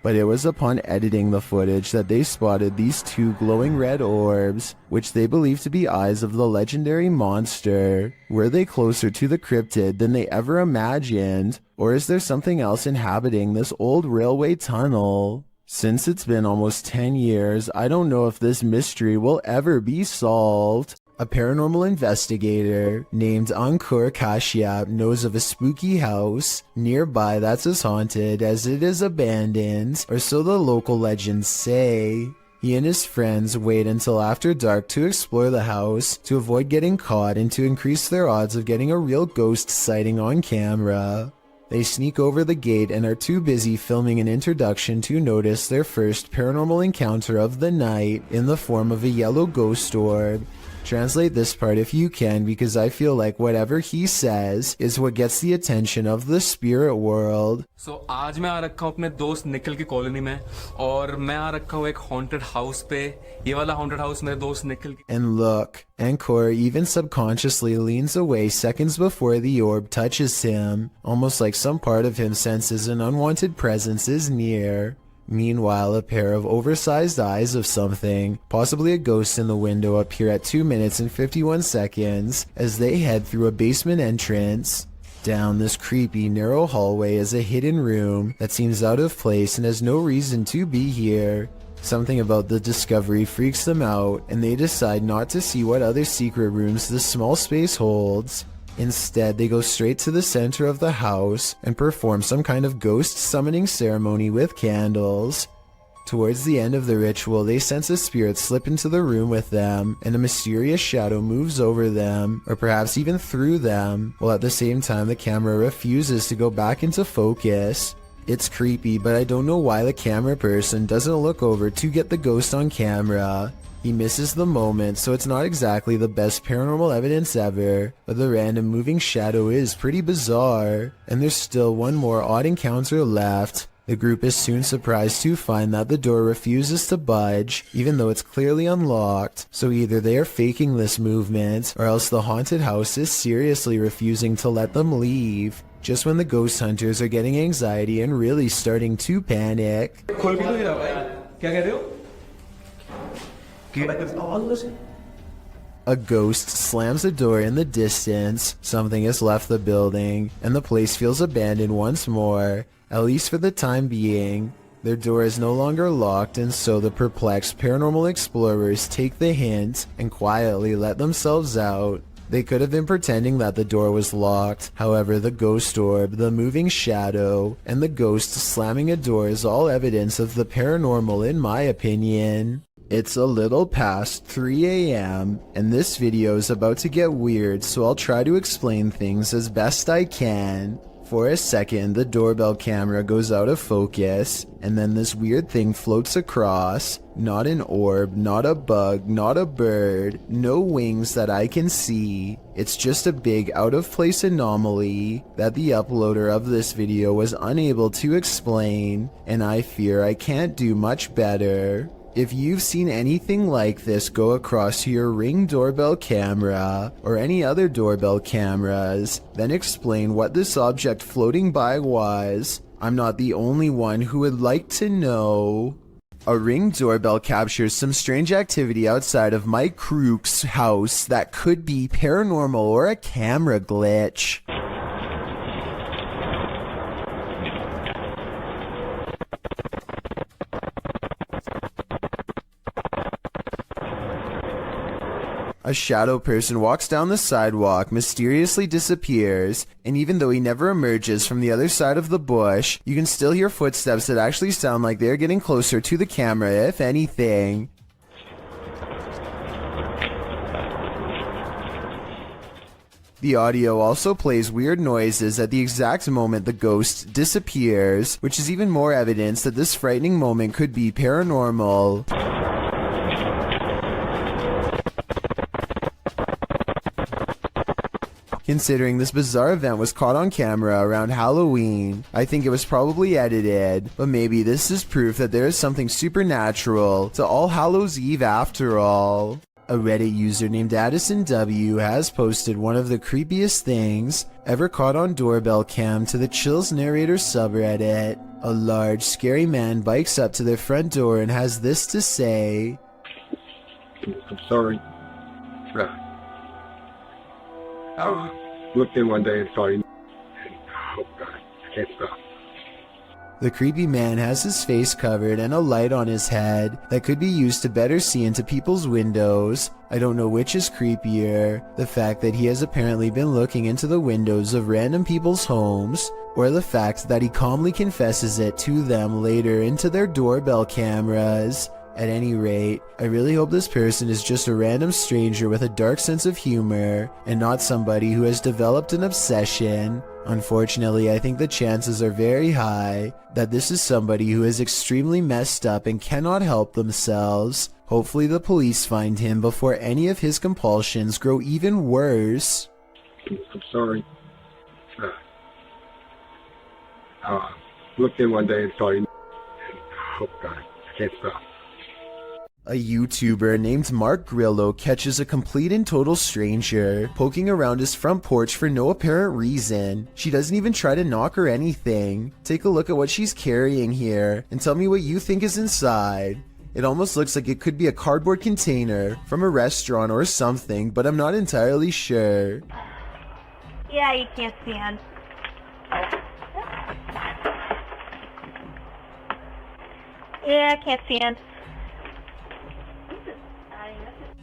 But it was upon editing the footage that they spotted these two glowing red orbs, which they believe to be eyes of the legendary monster. Were they closer to the cryptid than they ever imagined? Or is there something else inhabiting this old railway tunnel? Since it's been almost 10 years, I don't know if this mystery will ever be solved. A paranormal investigator named Ankur Kashyap knows of a spooky house nearby that's as haunted as it is abandoned, or so the local legends say. He and his friends wait until after dark to explore the house to avoid getting caught and to increase their odds of getting a real ghost sighting on camera. They sneak over the gate and are too busy filming an introduction to notice their first paranormal encounter of the night in the form of a yellow ghost orb. Translate this part if you can, because I feel like whatever he says is what gets the attention of the spirit world. So आज मैं आ रखा हूँ अपने दोस्त निखिल की colony में और मैं आ रखा हूँ एक haunted house पे ये वाला haunted house मेरे दोस्त निखिल की. And look, Ankor even subconsciously leans away seconds before the orb touches him, almost like some part of him senses an unwanted presence is near. Meanwhile, a pair of oversized eyes of something, possibly a ghost in the window, appear at 2 minutes and 51 seconds as they head through a basement entrance. Down this creepy, narrow hallway is a hidden room that seems out of place and has no reason to be here. Something about the discovery freaks them out, and they decide not to see what other secret rooms this small space holds. Instead, they go straight to the center of the house and perform some kind of ghost summoning ceremony with candles. Towards the end of the ritual, they sense a spirit slip into the room with them, and a mysterious shadow moves over them, or perhaps even through them, while at the same time the camera refuses to go back into focus. It's creepy, but I don't know why the camera person doesn't look over to get the ghost on camera. He misses the moment, so it's not exactly the best paranormal evidence ever, but the random moving shadow is pretty bizarre. And there's still one more odd encounter left. The group is soon surprised to find that the door refuses to budge, even though it's clearly unlocked, so either they are faking this movement, or else the haunted house is seriously refusing to let them leave. Just when the ghost hunters are getting anxiety and really starting to panic. A ghost slams a door in the distance, something has left the building, and the place feels abandoned once more, at least for the time being. Their door is no longer locked, and so the perplexed paranormal explorers take the hint and quietly let themselves out. They could have been pretending that the door was locked, however the ghost orb, the moving shadow, and the ghost slamming a door is all evidence of the paranormal in my opinion. It's a little past 3 AM, and this video is about to get weird, so I'll try to explain things as best I can. For a second, the doorbell camera goes out of focus, and then this weird thing floats across. Not an orb, not a bug, not a bird, no wings that I can see. It's just a big out-of-place anomaly that the uploader of this video was unable to explain, and I fear I can't do much better. If you've seen anything like this go across to your Ring doorbell camera or any other doorbell cameras, then explain what this object floating by was. I'm not the only one who would like to know. A Ring doorbell captures some strange activity outside of Mike Crook's house that could be paranormal or a camera glitch. A shadow person walks down the sidewalk, mysteriously disappears, and even though he never emerges from the other side of the bush, you can still hear footsteps that actually sound like they're getting closer to the camera, if anything. The audio also plays weird noises at the exact moment the ghost disappears, which is even more evidence that this frightening moment could be paranormal. Considering this bizarre event was caught on camera around Halloween, I think it was probably edited, but maybe this is proof that there is something supernatural to All Hallows Eve after all. A Reddit user named Addison W has posted one of the creepiest things ever caught on doorbell cam to the Chills Narrator subreddit. A large, scary man bikes up to their front door and has this to say. I'm sorry. I looked in one day and saw you. Oh God, I can't stop. The creepy man has his face covered and a light on his head that could be used to better see into people's windows. I don't know which is creepier, the fact that he has apparently been looking into the windows of random people's homes, or the fact that he calmly confesses it to them later into their doorbell cameras. At any rate, I really hope this person is just a random stranger with a dark sense of humor, and not somebody who has developed an obsession. Unfortunately, I think the chances are very high that this is somebody who is extremely messed up and cannot help themselves. Hopefully the police find him before any of his compulsions grow even worse. I'm sorry. Looked in one day and saw you. Oh God, I can't stop. A YouTuber named Mark Grillo catches a complete and total stranger poking around his front porch for no apparent reason. She doesn't even try to knock or anything. Take a look at what she's carrying here and tell me what you think is inside. It almost looks like it could be a cardboard container from a restaurant or something, but I'm not entirely sure. Yeah, you can't stand. Yeah, I can't stand.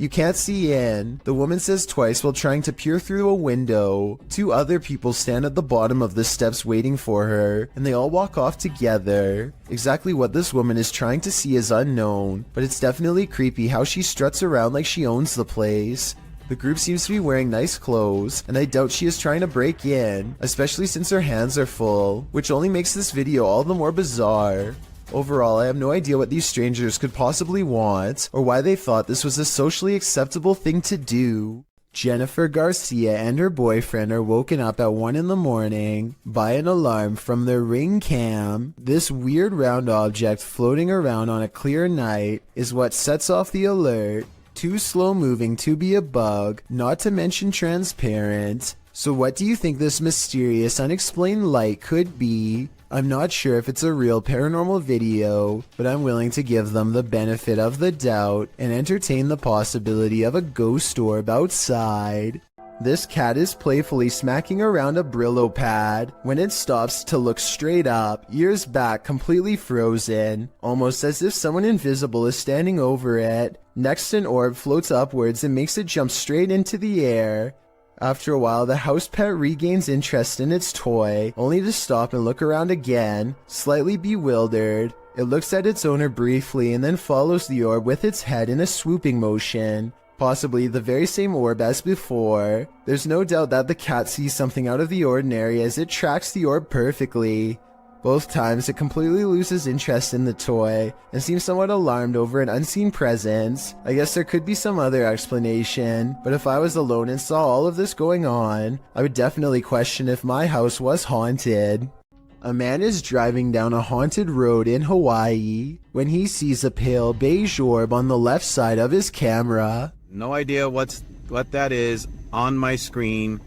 You can't see in, the woman says twice while trying to peer through a window. Two other people stand at the bottom of the steps waiting for her, and they all walk off together. Exactly what this woman is trying to see is unknown, but it's definitely creepy how she struts around like she owns the place. The group seems to be wearing nice clothes, and I doubt she is trying to break in, especially since her hands are full, which only makes this video all the more bizarre. Overall, I have no idea what these strangers could possibly want, or why they thought this was a socially acceptable thing to do. Jennifer Garcia and her boyfriend are woken up at 1 in the morning by an alarm from their Ring cam. This weird round object floating around on a clear night is what sets off the alert. Too slow moving to be a bug, not to mention transparent. So what do you think this mysterious unexplained light could be? I'm not sure if it's a real paranormal video, but I'm willing to give them the benefit of the doubt and entertain the possibility of a ghost orb outside. This cat is playfully smacking around a Brillo pad when it stops to look straight up, ears back completely frozen, almost as if someone invisible is standing over it. Next, an orb floats upwards and makes it jump straight into the air. After a while, the house pet regains interest in its toy, only to stop and look around again, slightly bewildered. It looks at its owner briefly and then follows the orb with its head in a swooping motion, possibly the very same orb as before. There's no doubt that the cat sees something out of the ordinary as it tracks the orb perfectly. Both times, it completely loses interest in the toy and seems somewhat alarmed over an unseen presence. I guess there could be some other explanation, but if I was alone and saw all of this going on, I would definitely question if my house was haunted. A man is driving down a haunted road in Hawaii when he sees a pale beige orb on the left side of his camera. No idea what that is on my screen.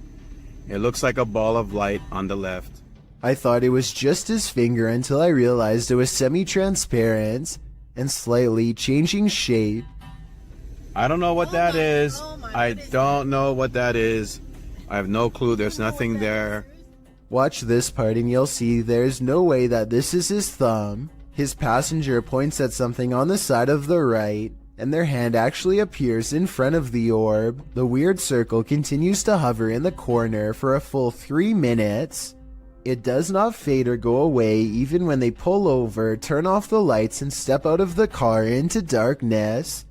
It looks like a ball of light on the left. I thought it was just his finger until I realized it was semi-transparent and slightly changing shape. I don't know what that is. I don't know what that is. I have no clue. There's nothing there. Watch this part and you'll see there's no way that this is his thumb. His passenger points at something on the side of the right, and their hand actually appears in front of the orb. The weird circle continues to hover in the corner for a full 3 minutes. It does not fade or go away even when they pull over, turn off the lights, and step out of the car into darkness.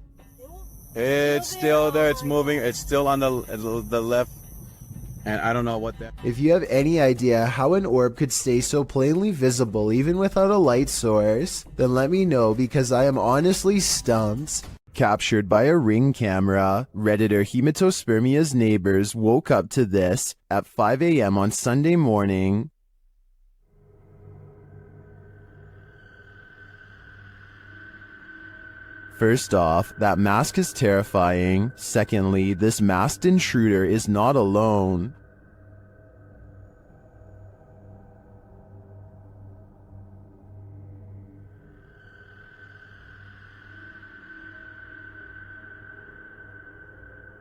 It's still there. It's moving. It's still on the left. And I don't know what that... If you have any idea how an orb could stay so plainly visible even without a light source, then let me know because I am honestly stumped. Captured by a Ring camera, Redditor Hematospermia's neighbors woke up to this at 5 a.m. on Sunday morning. First off, that mask is terrifying. Secondly, this masked intruder is not alone.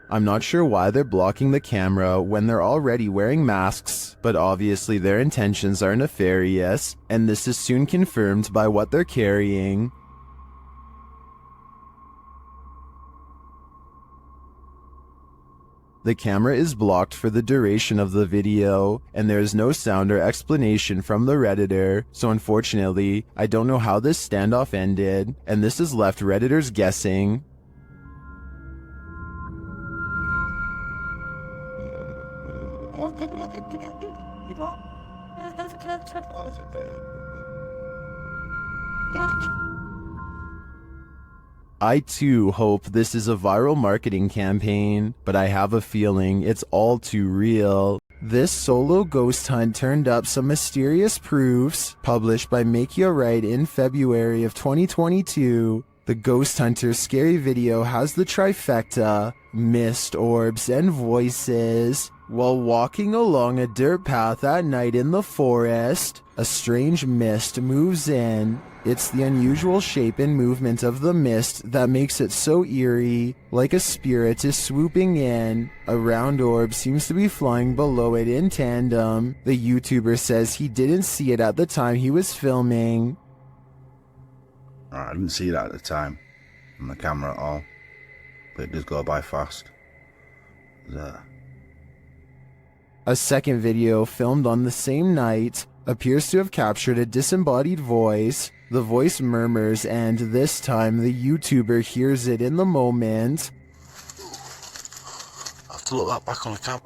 I'm not sure why they're blocking the camera when they're already wearing masks, but obviously their intentions are nefarious, and this is soon confirmed by what they're carrying. The camera is blocked for the duration of the video, and there is no sound or explanation from the Redditor, so unfortunately, I don't know how this standoff ended, and this has left Redditors guessing. I too hope this is a viral marketing campaign, but I have a feeling it's all too real. This solo ghost hunt turned up some mysterious proofs, published by Macleod in February of 2022. The Ghost Hunter's scary video has the trifecta, mist, orbs, and voices. While walking along a dirt path at night in the forest, a strange mist moves in. It's the unusual shape and movement of the mist that makes it so eerie, like a spirit is swooping in. A round orb seems to be flying below it in tandem. The YouTuber says he didn't see it at the time he was filming. I didn't see that at the time on the camera at all, but it does go by fast. A second video filmed on the same night appears to have captured a disembodied voice. The voice murmurs, and this time the YouTuber hears it in the moment. I have to look that back on the camera.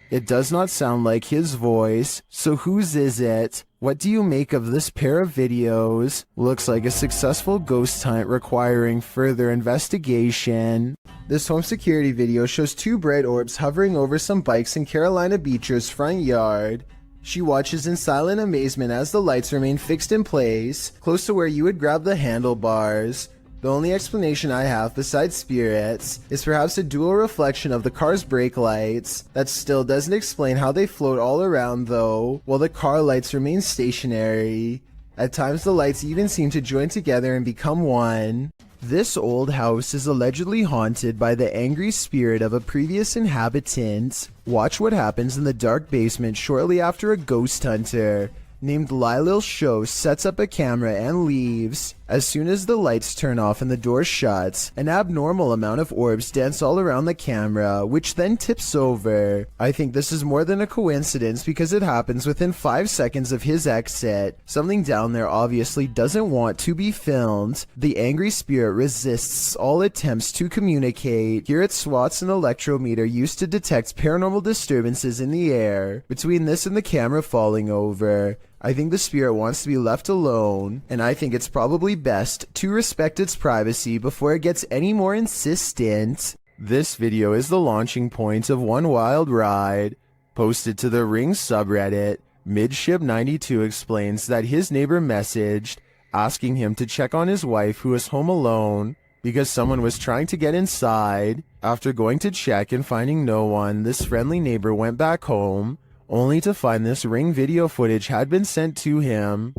It does not sound like his voice, so whose is it? What do you make of this pair of videos? Looks like a successful ghost hunt requiring further investigation. This home security video shows two bright orbs hovering over some bikes in Carolina Beecher's front yard. She watches in silent amazement as the lights remain fixed in place, close to where you would grab the handlebars. The only explanation I have besides spirits is perhaps a dual reflection of the car's brake lights. That still doesn't explain how they float all around though, while the car lights remain stationary. At times the lights even seem to join together and become one. This old house is allegedly haunted by the angry spirit of a previous inhabitant. Watch what happens in the dark basement shortly after a ghost hunter named Lylil Show sets up a camera and leaves. As soon as the lights turn off and the door shuts, an abnormal amount of orbs dance all around the camera, which then tips over. I think this is more than a coincidence because it happens within 5 seconds of his exit. Something down there obviously doesn't want to be filmed. The angry spirit resists all attempts to communicate. Here it swats an electrometer used to detect paranormal disturbances in the air. Between this and the camera falling over, I think the spirit wants to be left alone, and I think it's probably best to respect its privacy before it gets any more insistent. This video is the launching point of one wild ride. Posted to the Ring subreddit, Midship92 explains that his neighbor messaged asking him to check on his wife who was home alone because someone was trying to get inside. After going to check and finding no one, this friendly neighbor went back home, only to find this Ring video footage had been sent to him.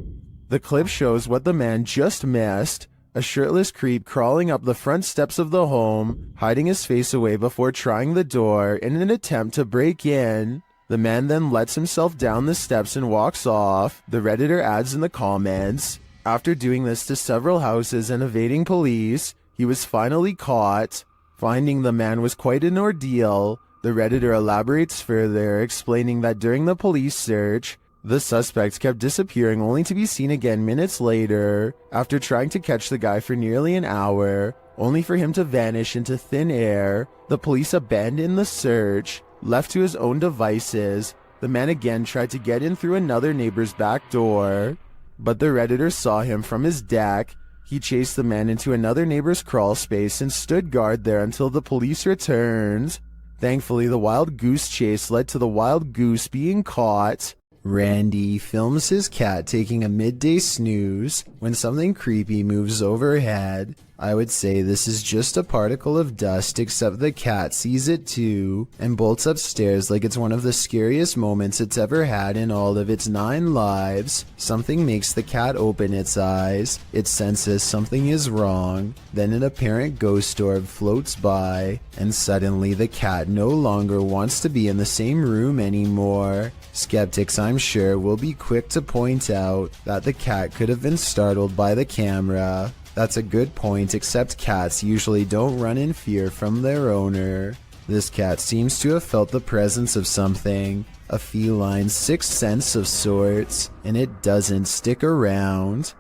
The clip shows what the man just missed, a shirtless creep crawling up the front steps of the home, hiding his face away before trying the door in an attempt to break in. The man then lets himself down the steps and walks off. The Redditor adds in the comments, after doing this to several houses and evading police, he was finally caught. Finding the man was quite an ordeal. The Redditor elaborates further, explaining that during the police search, the suspect kept disappearing only to be seen again minutes later, after trying to catch the guy for nearly an hour, only for him to vanish into thin air. The police abandoned the search. Left to his own devices, the man again tried to get in through another neighbor's back door, but the Redditor saw him from his deck. He chased the man into another neighbor's crawl space and stood guard there until the police returned. Thankfully, the wild goose chase led to the wild goose being caught. Randy films his cat taking a midday snooze when something creepy moves overhead. I would say this is just a particle of dust, except the cat sees it too and bolts upstairs like it's one of the scariest moments it's ever had in all of its 9 lives. Something makes the cat open its eyes. It senses something is wrong. Then an apparent ghost orb floats by, and suddenly the cat no longer wants to be in the same room anymore. Skeptics, I'm sure, will be quick to point out that the cat could have been startled by the camera. That's a good point, except cats usually don't run in fear from their owner. This cat seems to have felt the presence of something, a feline sixth sense of sorts, and it doesn't stick around.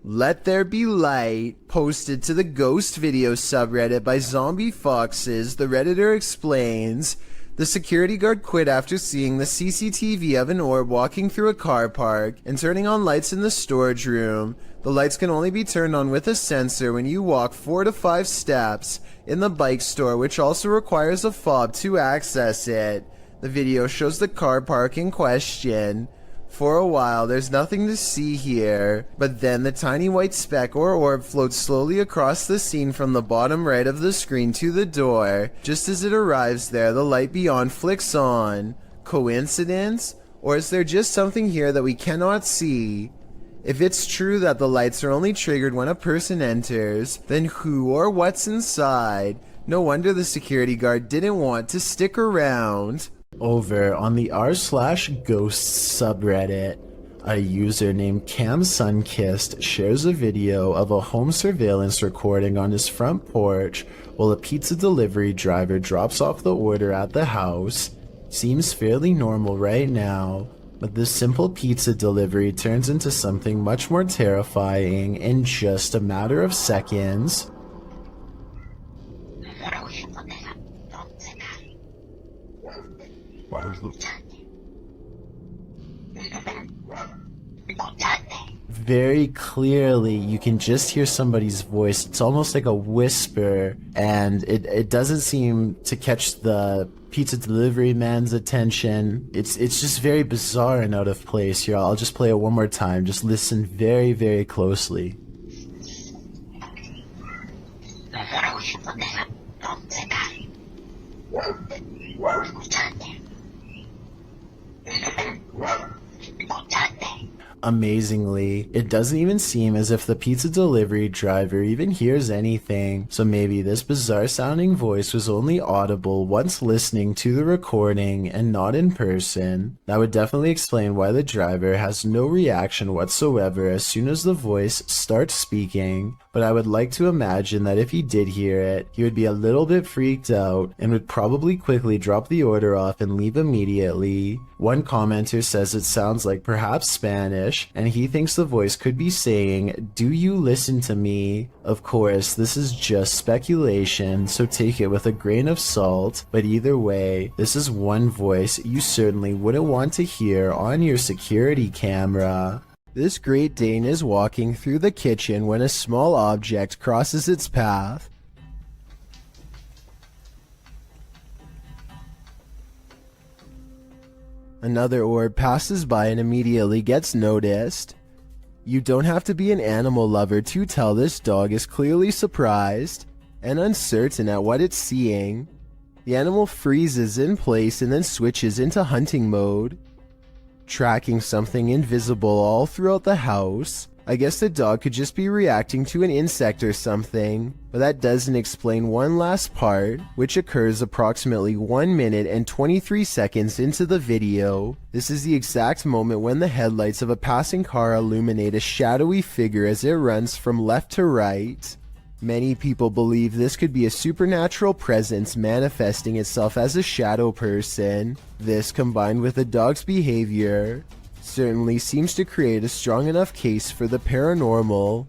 Let There Be Light, posted to the Ghost Video subreddit by Zombie Foxes, the Redditor explains, the security guard quit after seeing the CCTV of an orb walking through a car park and turning on lights in the storage room. The lights can only be turned on with a sensor when you walk 4 to 5 steps in the bike store, which also requires a fob to access it. The video shows the car park in question. For a while, there's nothing to see here, but then the tiny white speck or orb floats slowly across the scene from the bottom right of the screen to the door. Just as it arrives there, the light beyond flicks on. Coincidence? Or is there just something here that we cannot see? If it's true that the lights are only triggered when a person enters, then who or what's inside? No wonder the security guard didn't want to stick around. Over on the r/ghosts subreddit, a user named Cam Sunkissed shares a video of a home surveillance recording on his front porch while a pizza delivery driver drops off the order at the house. Seems fairly normal right now, but this simple pizza delivery turns into something much more terrifying in just a matter of seconds. What is the... Very clearly, you can just hear somebody's voice. It's almost like a whisper, and it doesn't seem to catch the pizza delivery man's attention. It's just very bizarre and out of place here. I'll just play it one more time. Just listen very, very closely. Amazingly, it doesn't even seem as if the pizza delivery driver even hears anything, so maybe this bizarre sounding voice was only audible once listening to the recording and not in person. That would definitely explain why the driver has no reaction whatsoever as soon as the voice starts speaking, but I would like to imagine that if he did hear it, he would be a little bit freaked out and would probably quickly drop the order off and leave immediately. One commenter says it sounds like perhaps Spanish, and he thinks the voice could be saying, "Do you listen to me?" Of course, this is just speculation, so take it with a grain of salt, but either way, this is one voice you certainly wouldn't want to hear on your security camera. This Great Dane is walking through the kitchen when a small object crosses its path. Another orb passes by and immediately gets noticed. You don't have to be an animal lover to tell this dog is clearly surprised and uncertain at what it's seeing. The animal freezes in place and then switches into hunting mode, tracking something invisible all throughout the house. I guess the dog could just be reacting to an insect or something, but that doesn't explain one last part, which occurs approximately 1 minute and 23 seconds into the video. This is the exact moment when the headlights of a passing car illuminate a shadowy figure as it runs from left to right. Many people believe this could be a supernatural presence manifesting itself as a shadow person. This, combined with the dog's behavior, certainly seems to create a strong enough case for the paranormal.